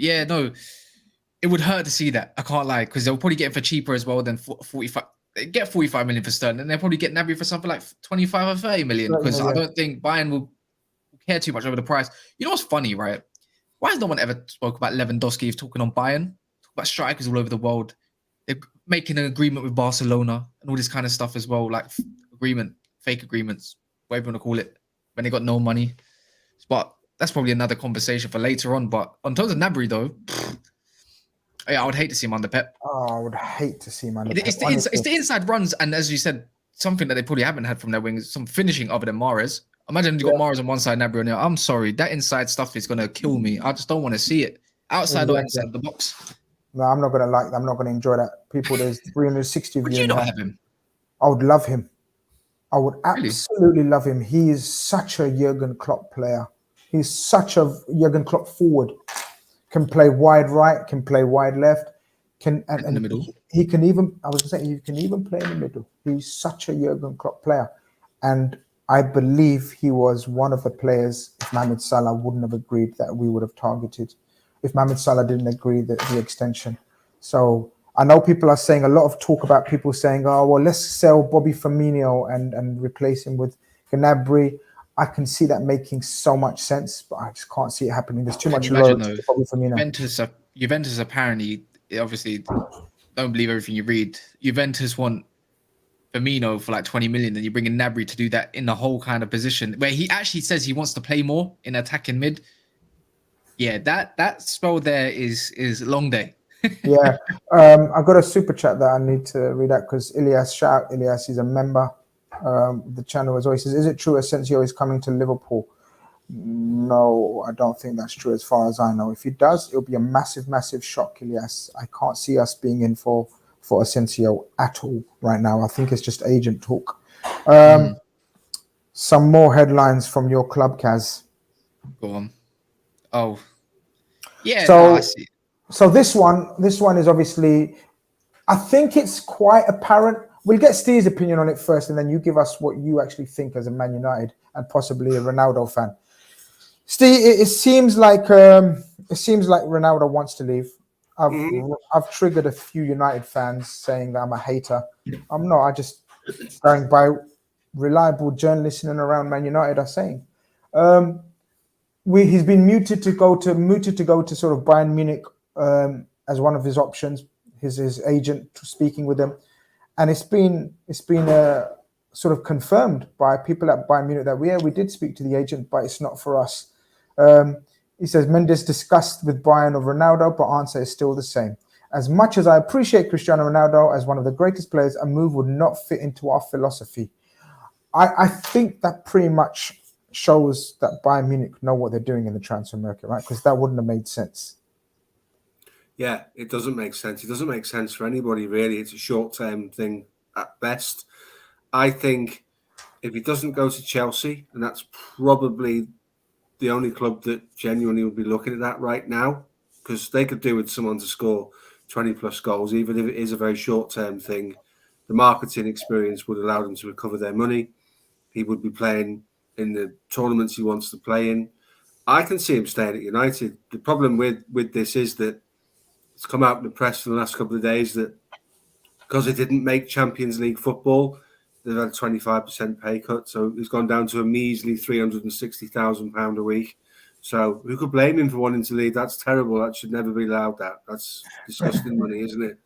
it would hurt to see that. I can't lie, because they'll probably get him for cheaper as well than 45. They get 45 million for Sterling, and they'll probably get Gnabry for something like 25 or 30 million. Because I don't think Bayern will care too much over the price. You know what's funny, right? Why has no one ever spoke about Lewandowski talking on Bayern? Talk about strikers all over the world. They're making an agreement with Barcelona and all this kind of stuff as well, like fake agreements, whatever you want to call it, when they got no money. But that's probably another conversation for later on. But on terms of Gnabry, though, Yeah, I would hate to see him under Pep. Oh, I would hate to see him under Pep. It's the inside runs, and as you said, something that they probably haven't had from their wings, some finishing other than Mahrez. Imagine you got Mahrez on one side, Gnabry on the other. I'm sorry, that inside stuff is gonna kill me. I just don't want to see it outside or inside the box. No, I'm not gonna like that. I'm not gonna enjoy that. People, there's 360 Would you not have him? I would love him. I would absolutely love him. He is such a Jurgen Klopp player. He's such a Jurgen Klopp forward. Can play wide right, can play wide left, can and in the middle. He can even. I was gonna say he can even play in the middle. He's such a Jurgen Klopp player, and I believe he was one of the players. If Mohamed Salah wouldn't have agreed, that we would have targeted. If Mohamed Salah didn't agree that the extension. So I know people are saying a lot of talk about people saying, "Oh well, let's sell Bobby Firmino and replace him with Gnabry." I can see that making so much sense, but I just can't see it happening. There's too much loyalty to Bobby Firmino. Juventus apparently, obviously, don't believe everything you read. Juventus want Firmino for like 20 million, and you bring in Gnabry to do that in the whole kind of position where he actually says he wants to play more in attacking mid. Yeah, that spell there is long day. Yeah, I got a super chat that I need to read out because Ilias, shout out Ilias, he's a member of the channel as well. He says, "Is it true Asensio is coming to Liverpool?" No, I don't think that's true as far as I know. If he does, it'll be a massive, massive shock, Ilias. I can't see us being in for Asensio at all right now. I think it's just agent talk. Some more headlines from your club, Kaz. Go on. Oh, yeah. So, no, I see. So this one is obviously, I think it's quite apparent. We'll get Steve's opinion on it first, and then you give us what you actually think as a Man United and possibly a Ronaldo fan. Steve, it seems like Ronaldo wants to leave. I've triggered a few United fans saying that I'm a hater. I'm not. I just going by reliable journalists in and around Man United are saying. He's been mooted to go to sort of Bayern Munich as one of his options. His agent speaking with him, and it's been sort of confirmed by people at Bayern Munich that we did speak to the agent, but it's not for us. He says Mendes discussed with Bayern of Ronaldo, but answer is still the same. As much as I appreciate Cristiano Ronaldo as one of the greatest players, a move would not fit into our philosophy. I think that pretty much shows that Bayern Munich know what they're doing in the transfer market, right? Because that wouldn't have made sense. Yeah, it doesn't make sense. It doesn't make sense for anybody, really. It's a short-term thing at best. I think if he doesn't go to Chelsea, and that's probably the only club that genuinely would be looking at that right now, because they could do with someone to score 20-plus goals, even if it is a very short-term thing. The marketing experience would allow them to recover their money. He would be playing in the tournaments he wants to play in. I can see him staying at United. The problem with this is that it's come out in the press in the last couple of days that because they didn't make Champions League football, they've had a 25% pay cut. So he's gone down to a measly £360,000 a week. So who could blame him for wanting to leave? That's terrible. That should never be allowed. That's disgusting money, isn't it?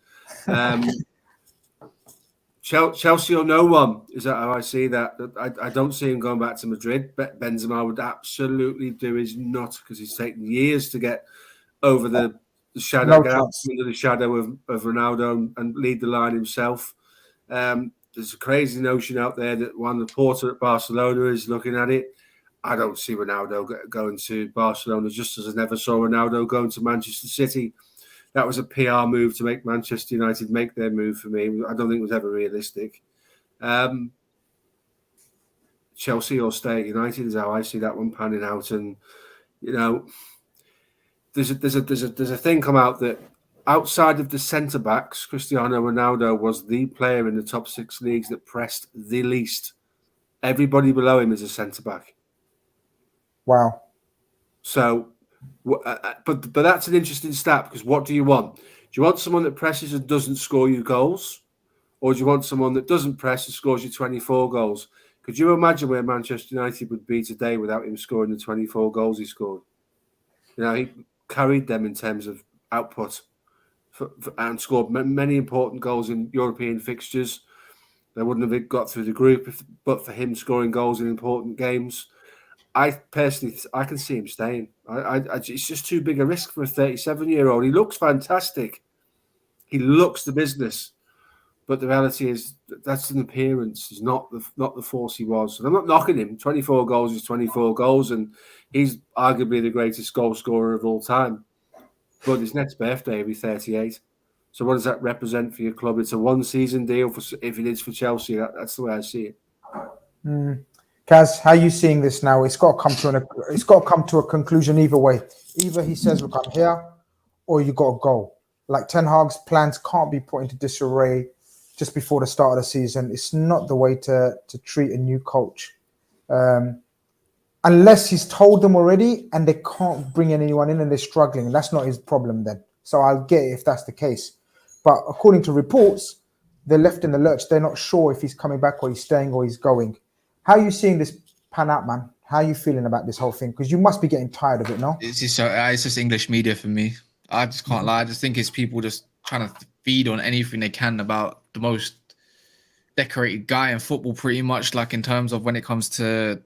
Chelsea or no one, is that how I see that? I don't see him going back to Madrid. Benzema would absolutely do his nut because he's taken years to get over the shadow, get out under the shadow of Ronaldo and lead the line himself. There's a crazy notion out there that Juan Laporta at Barcelona is looking at it. I don't see Ronaldo going to Barcelona, just as I never saw Ronaldo going to Manchester City. That was a PR move to make Manchester United make their move for me. I don't think it was ever realistic. Chelsea or stay at United is how I see that one panning out. And you know, there's a thing come out that outside of the centre backs, Cristiano Ronaldo was the player in the top 6 leagues that pressed the least. Everybody below him is a centre back. Wow. So. But that's an interesting stat because what do you want? Do you want someone that presses and doesn't score you goals? Or do you want someone that doesn't press and scores you 24 goals? Could you imagine where Manchester United would be today without him scoring the 24 goals he scored? You know, he carried them in terms of output and scored many important goals in European fixtures. They wouldn't have got through the group but for him scoring goals in important games. I can see him staying. It's just too big a risk for a 37-year-old. He looks fantastic. He looks the business. But the reality is that's an appearance. He's not the force he was. And I'm not knocking him. 24 goals is 24 goals, and he's arguably the greatest goal scorer of all time. But his next birthday will be 38. So what does that represent for your club? It's a one-season deal. If it is for Chelsea, that's the way I see it. Kaz, how are you seeing this now? It's got to come to a conclusion either way. Either he says, "Look, I'm here," or you got to go. Like Ten Hag's plans can't be put into disarray just before the start of the season. It's not the way to treat a new coach. Unless he's told them already and they can't bring anyone in and they're struggling. That's not his problem then. So I'll get it if that's the case. But according to reports, they're left in the lurch. They're not sure if he's coming back or he's staying or he's going. How are you seeing this pan out, man? How are you feeling about this whole thing? Because you must be getting tired of it, no? It's just English media for me. I just can't lie. I just think it's people just trying to feed on anything they can about the most decorated guy in football, pretty much, like in terms of when it comes to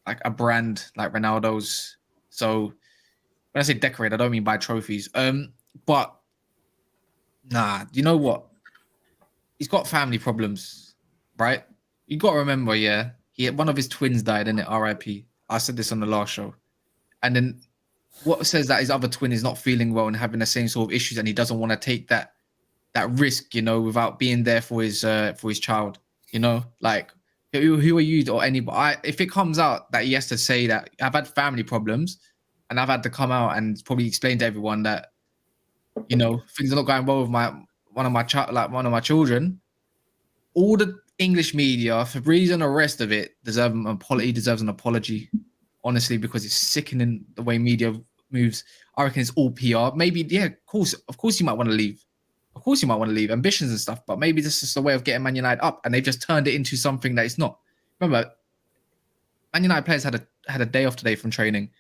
like a brand like Ronaldo's. So when I say decorate, I don't mean buy trophies. But nah, you know what? He's got family problems, right? You got to remember, one of his twins died, innit? R.I.P. I said this on the last show. And then what says that his other twin is not feeling well and having the same sort of issues, and he doesn't want to take that risk, without being there for his child, like who are you or anybody? If it comes out that he has to say that I've had family problems and I've had to come out and probably explain to everyone that, things are not going well with one of my children, all the English media, Fabriz and the rest of it, deserves an apology, honestly, because it's sickening the way media moves. I reckon it's all PR. Maybe, of course you might want to leave. Of course you might want to leave, ambitions and stuff, but maybe this is the way of getting Man United up, and they've just turned it into something that it's not. Remember, Man United players had a day off today from training.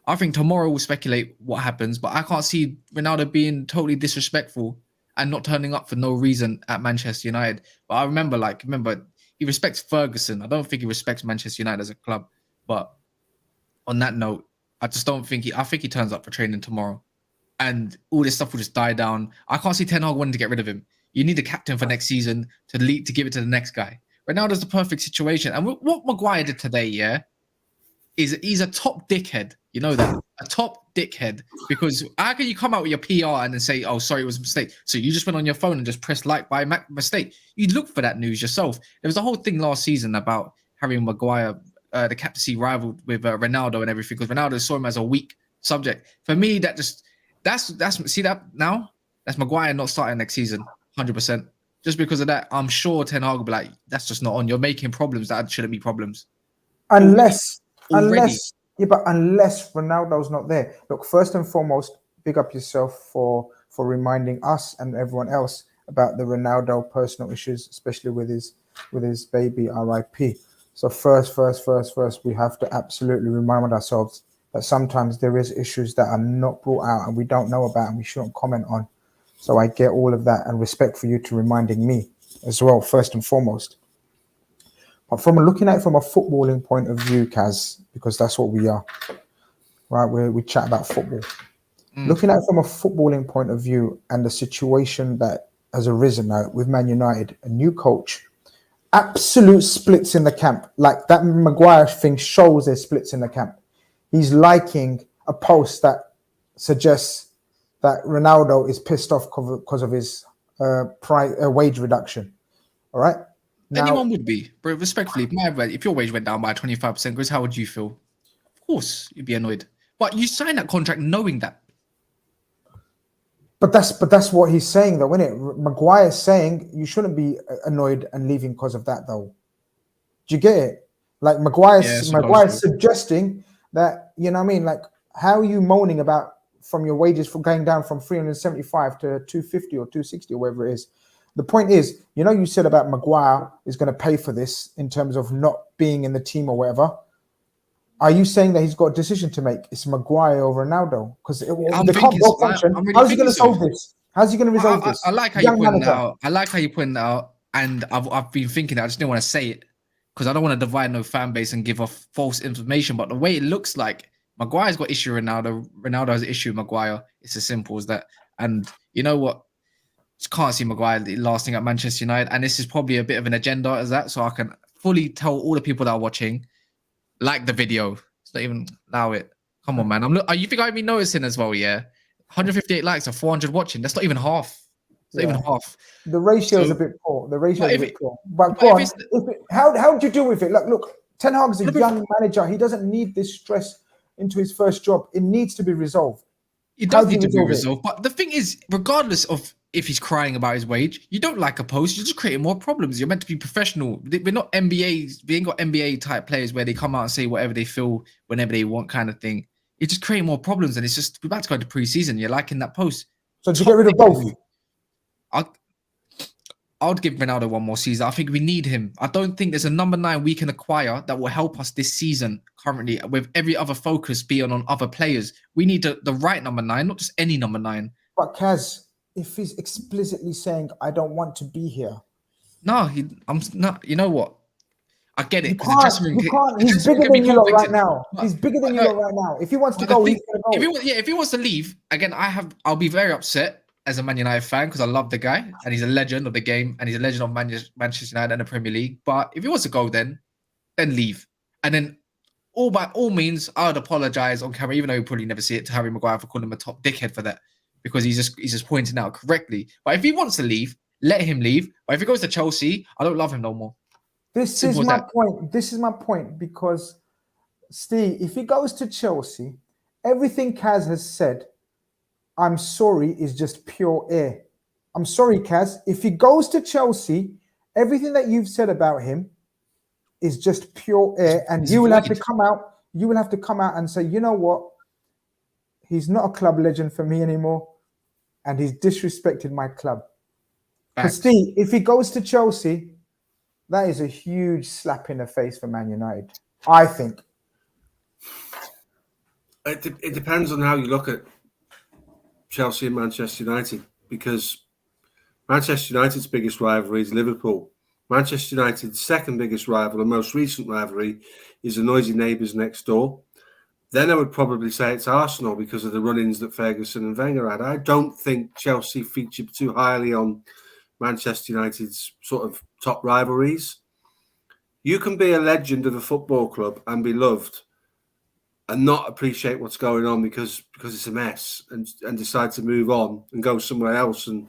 I think tomorrow we'll speculate what happens, but I can't see Ronaldo being totally disrespectful and not turning up for no reason at Manchester United. But I remember he respects Ferguson. I don't think he respects Manchester United as a club. But on that note, I think he turns up for training tomorrow, and all this stuff will just die down. I can't see Ten Hag wanting to get rid of him. You need a captain for next season to give it to the next guy. Ronaldo's the perfect situation. And what Maguire did today, is he's a top dickhead. You know that? A top dickhead. Because how can you come out with your PR and then say, "Oh, sorry, it was a mistake"? So you just went on your phone and just pressed like by mistake. You look for that news yourself. There was a whole thing last season about Harry Maguire, the captaincy rivaled with Ronaldo and everything, because Ronaldo saw him as a weak subject. For me, that's see that now? That's Maguire not starting next season, 100%. Just because of that, I'm sure Ten Hag will be like, "That's just not on. You're making problems that shouldn't be problems." Unless Ronaldo's not there. Look, first and foremost, big up yourself for reminding us and everyone else about the Ronaldo personal issues, especially with his baby, RIP. So first, we have to absolutely remind ourselves that sometimes there is issues that are not brought out and we don't know about and we shouldn't comment on. So I get all of that, and respect for you to reminding me as well, first and foremost. But looking at it from a footballing point of view, Kaz, because that's what we are, right? We chat about football. Looking at it from a footballing point of view and the situation that has arisen now with Man United, a new coach, absolute splits in the camp. Like that Maguire thing shows there's splits in the camp. He's liking a post that suggests that Ronaldo is pissed off because of his wage reduction. All right? Now, anyone would be, but respectfully, if your wage went down by 25%, Grizz, how would you feel? Of course, you'd be annoyed. But you signed that contract knowing that. But that's what he's saying, though, isn't it? Maguire's saying you shouldn't be annoyed and leaving because of that, though. Do you get it? Like Maguire's suggesting that, you know what I mean? Like, how are you moaning about from your wages for going down from 375 to 250 or 260 or whatever it is? The point is, you said about Maguire is going to pay for this in terms of not being in the team or whatever. Are you saying that he's got a decision to make? It's Maguire or Ronaldo? Because they can't both function. How's he going to solve this? How's he going to resolve this? I like how you pointed out. I like how you pointed out, and I've been thinking. I just didn't want to say it because I don't want to divide no fan base and give off false information. But the way it looks like Maguire's got issue with Ronaldo. Ronaldo has an issue with Maguire. It's as simple as that. And you know what? Just can't see Maguire lasting at Manchester United, and this is probably a bit of an agenda as that, so I can fully tell all the people that are watching, like the video. It's not even allow it. Come on, man. You think I've been noticing as well? Yeah, 158 likes or 400 watching. That's not even half. It's not even half. The ratio is a bit poor. The ratio is a bit poor. But go on. How do you deal with it? Look, Ten Hag is a young manager. He doesn't need this stress into his first job. It needs to be resolved. It does need to be resolved. But the thing is, regardless of if he's crying about his wage, you don't like a post. You're just creating more problems. You're meant to be professional. We're not NBAs. We ain't got NBA type players where they come out and say whatever they feel whenever they want, kind of thing. It's just creating more problems, and it's just we're about to go into preseason. You're liking that post. So to get rid of both. I would give Ronaldo one more season. I think we need him. I don't think there's a number 9 we can acquire that will help us this season currently, with every other focus being on other players. We need the right number 9, not just any number 9. But Kaz, if he's explicitly saying, I don't want to be here. No, I'm not. You know what? I get it. You can't. He's bigger than you lot right now. He's bigger than you lot right now. If he wants to go, he's going to go. If he wants to leave, again, I'll be very upset as a Man United fan, because I love the guy and he's a legend of the game and he's a legend of Manchester United and the Premier League. But if he wants to go, then leave. And then by all means, I would apologize on camera, even though you probably never see it, to Harry Maguire for calling him a top dickhead for that, because he's just pointing out correctly. But if he wants to leave, let him leave. But if he goes to Chelsea, I don't love him no more. This is my point. This is my point, because Steve, if he goes to Chelsea, everything Kaz has said, I'm sorry, is just pure air. I'm sorry, Kaz. If he goes to Chelsea, everything that you've said about him is just pure air, and you will have to come out. You will have to come out and say, you know what? He's not a club legend for me anymore, and he's disrespected my club. Because Steve, if he goes to Chelsea, that is a huge slap in the face for Man United, I think. It depends on how you look at Chelsea and Manchester United, because Manchester United's biggest rivalry is Liverpool. Manchester United's second biggest rival, the most recent rivalry, is the noisy neighbours next door. Then I would probably say it's Arsenal, because of the run-ins that Ferguson and Wenger had. I don't think Chelsea featured too highly on Manchester United's sort of top rivalries. You can be a legend of a football club and be loved and not appreciate what's going on because it's a mess, and decide to move on and go somewhere else. And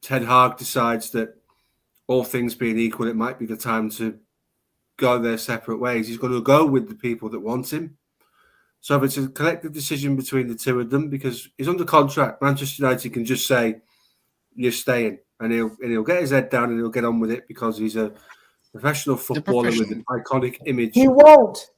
Ten Hag decides that, all things being equal, it might be the time to go their separate ways. He's going to go with the people that want him. So if it's a collective decision between the two of them, because he's under contract, Manchester United can just say, you're staying, and he'll get his head down and he'll get on with it, because he's a professional footballer with an iconic image. He won't.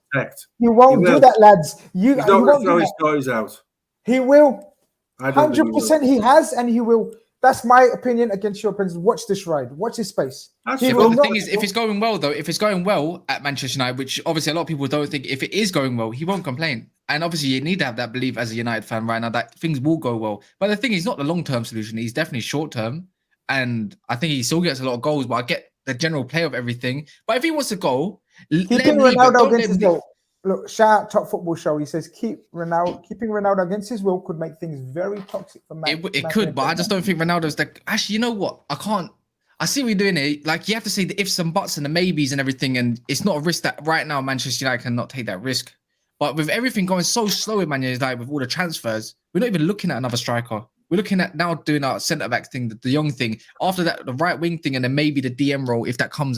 You won't do that, lads. He's not going to throw his toys out. He will. 100% he has, and he will. That's my opinion against your opinion. Watch this ride. Watch his space. The thing is, if it's going well, though, if it's going well at Manchester United, which obviously a lot of people don't think, if it is going well, he won't complain. And obviously you need to have that belief as a United fan right now that things will go well. But the thing is, not the long-term solution. He's definitely short-term. And I think he still gets a lot of goals, but I get the general play of everything. But if he wants to go, keeping Ronaldo against his will. Look, shout out Top Football Show. He says keeping Ronaldo against his will could make things very toxic for Man. It could, but I just don't think Ronaldo's the. Actually, you know what? I see what you're doing here. Like, you have to say the ifs and buts and the maybes and everything, and it's not a risk that right now Manchester United cannot take that risk. But with everything going so slow in Man United, with all the transfers, we're not even looking at another striker. We're looking at now doing our centre back thing, the young thing. After that, the right wing thing, and then maybe the DM role if that comes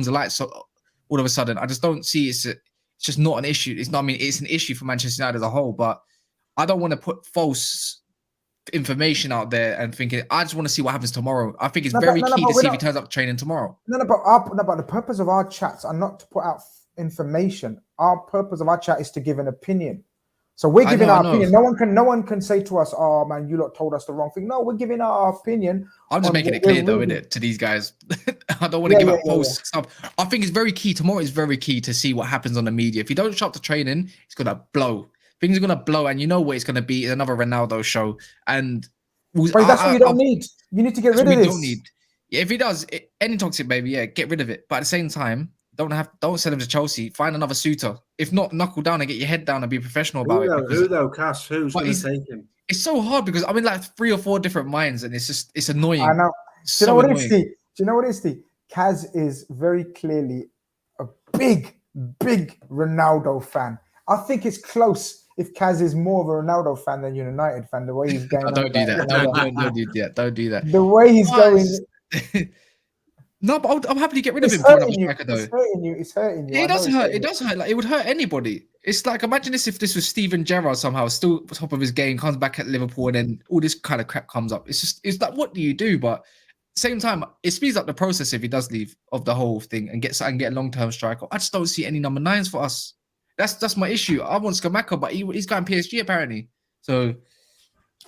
alight. So all of a sudden, I just don't see it's just not an issue. It's not. I mean, it's an issue for Manchester United as a whole, but I don't want to put false information out there and thinking. I just want to see what happens tomorrow. I think it's very key to see if he turns up training tomorrow. But the purpose of our chats are not to put out information. Our purpose of our chat is to give an opinion. So we're giving our opinion. No one can say to us, "Oh man, you lot told us the wrong thing." No, we're giving our opinion. I'm just making it clear, though, isn't it, to these guys? I don't want to give out false stuff. I think it's very key. Tomorrow is very key to see what happens on the media. If you don't show up to training, it's gonna blow. Things are gonna blow, and you know what it's gonna be? Another Ronaldo show. And that's what you don't need. You need to get rid of this. Don't need. Yeah, if he does any toxic, baby, get rid of it. But at the same time, Don't send him to Chelsea. Find another suitor. If not, knuckle down and get your head down and be professional about it. Who though, Cass? Who's going to take him? It's so hard because I'm in like 3 or 4 different minds, and it's annoying. I know. Do you know what it is, Steve? Do you know what it is, Steve? Kaz is very clearly a big Ronaldo fan. I think it's close if Kaz is more of a Ronaldo fan than a United fan. The way he's going. No, don't do that. Don't do that. The way he's going. No, but I'm happy to get rid of him for another striker, though. It's hurting you. It does hurt. It does hurt. Like, it would hurt anybody. It's like, imagine this if this was Steven Gerrard somehow, still top of his game, comes back at Liverpool, and then all this kind of crap comes up. It's like, what do you do? But at the same time, it speeds up the process if he does leave of the whole thing and get a long-term striker. I just don't see any number 9s for us. That's my issue. I want Skamaka, but he's going PSG apparently. So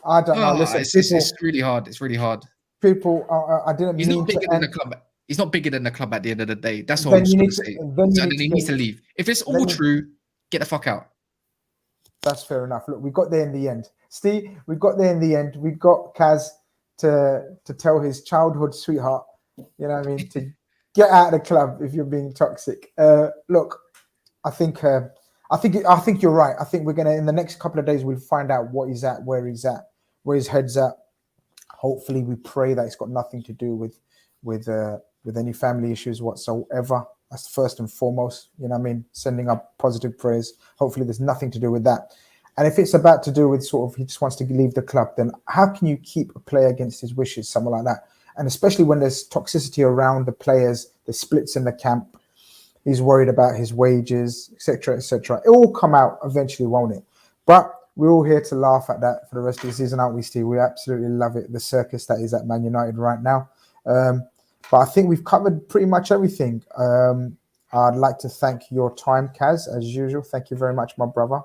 I don't know. Listen, it's really hard. It's really hard. People, I didn't. He's not bigger than the club. He's not bigger than the club at the end of the day. That's all I'm just going to say. Then he needs to leave. If it's all true, get the fuck out. That's fair enough. Look, we got there in the end. Steve, we got there in the end. We got Kaz to tell his childhood sweetheart, you know what I mean, to get out of the club if you're being toxic. Look, I think you're right. I think we're gonna, in the next couple of days, we'll find out what he's at, where he's at, where his head's at. Hopefully, we pray that it's got nothing to do with any family issues whatsoever. That's first and foremost, you know what I mean? Sending up positive prayers. Hopefully there's nothing to do with that. And if it's about to do with sort of he just wants to leave the club, then how can you keep a player against his wishes, someone like that? And especially when there's toxicity around the players, the splits in the camp, he's worried about his wages, etc., etc. It will come out eventually, won't it? But we're all here to laugh at that for the rest of the season, aren't we, Steve? We absolutely love it, the circus that is at Man United right now. But I think we've covered pretty much everything. I'd like to thank your time, Kaz, as usual. Thank you very much, my brother.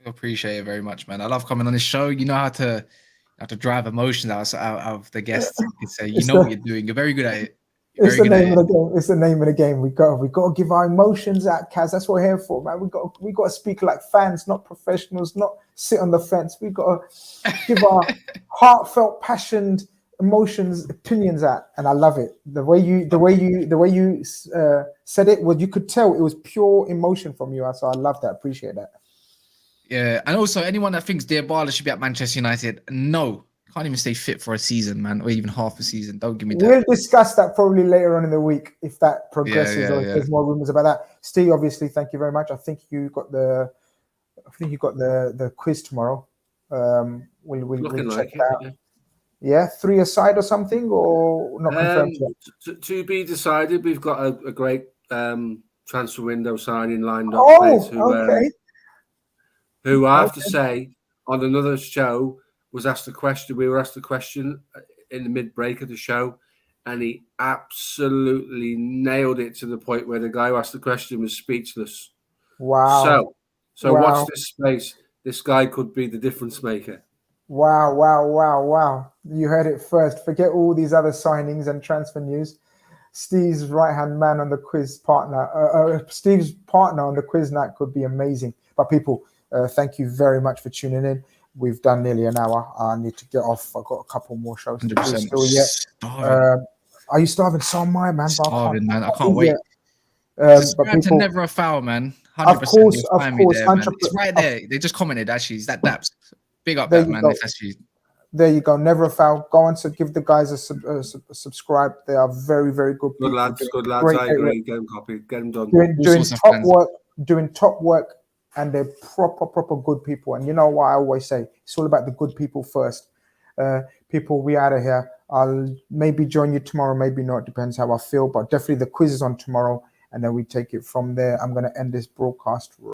I appreciate it very much, man. I love coming on this show. You know how to drive emotions out of the guests. You know what you're doing. You're very good at it. It's the name of the game. It's the name of the game. We got to give our emotions out, Kaz. That's what we're here for, man. We got to speak like fans, not professionals. Not sit on the fence. We got to give our heartfelt, passionate emotions, opinions out, and I love it. The way you said it, well, you could tell it was pure emotion from you. So I love that. Appreciate that. Yeah, and also anyone that thinks Diabala should be at Manchester United, no, can't even stay fit for a season, man, or even half a season. Don't give me that. We'll discuss that probably later on in the week if that progresses or if there's more rumors about that. Steve, obviously, thank you very much. I think you got the quiz tomorrow. We'll check that out. Yeah, 3 aside or something, or not confirmed yet? To be decided. We've got a great transfer window signing lined up. Okay. Who I have to say, on another show, was asked a question. We were asked a question in the mid-break of the show, and he absolutely nailed it to the point where the guy who asked the question was speechless. Wow. So watch this space. This guy could be the difference maker. Wow. You heard it first. Forget all these other signings and transfer news. Steve's right-hand man on the quiz partner. Steve's partner on the quiz night could be amazing. But people, thank you very much for tuning in. We've done nearly an hour. I need to get off. I've got a couple more shows to do still yet. Are you starving? So am I, man. Starving, man. I can't wait. Subscribe to Never a Foul, man. 100%. Of course. There, man. It's right there. They just commented, actually. It's that Daps. Big up that, man. There you go. Never a Foul. Go on to give the guys a subscribe. They are very, very good people. Good lads. I agree. Get them copied. Get them done. Doing top work, and they're proper good people. And you know what I always say? It's all about the good people first. People, we out of here. I'll maybe join you tomorrow, maybe not. Depends how I feel. But definitely the quiz is on tomorrow, and then we take it from there. I'm going to end this broadcast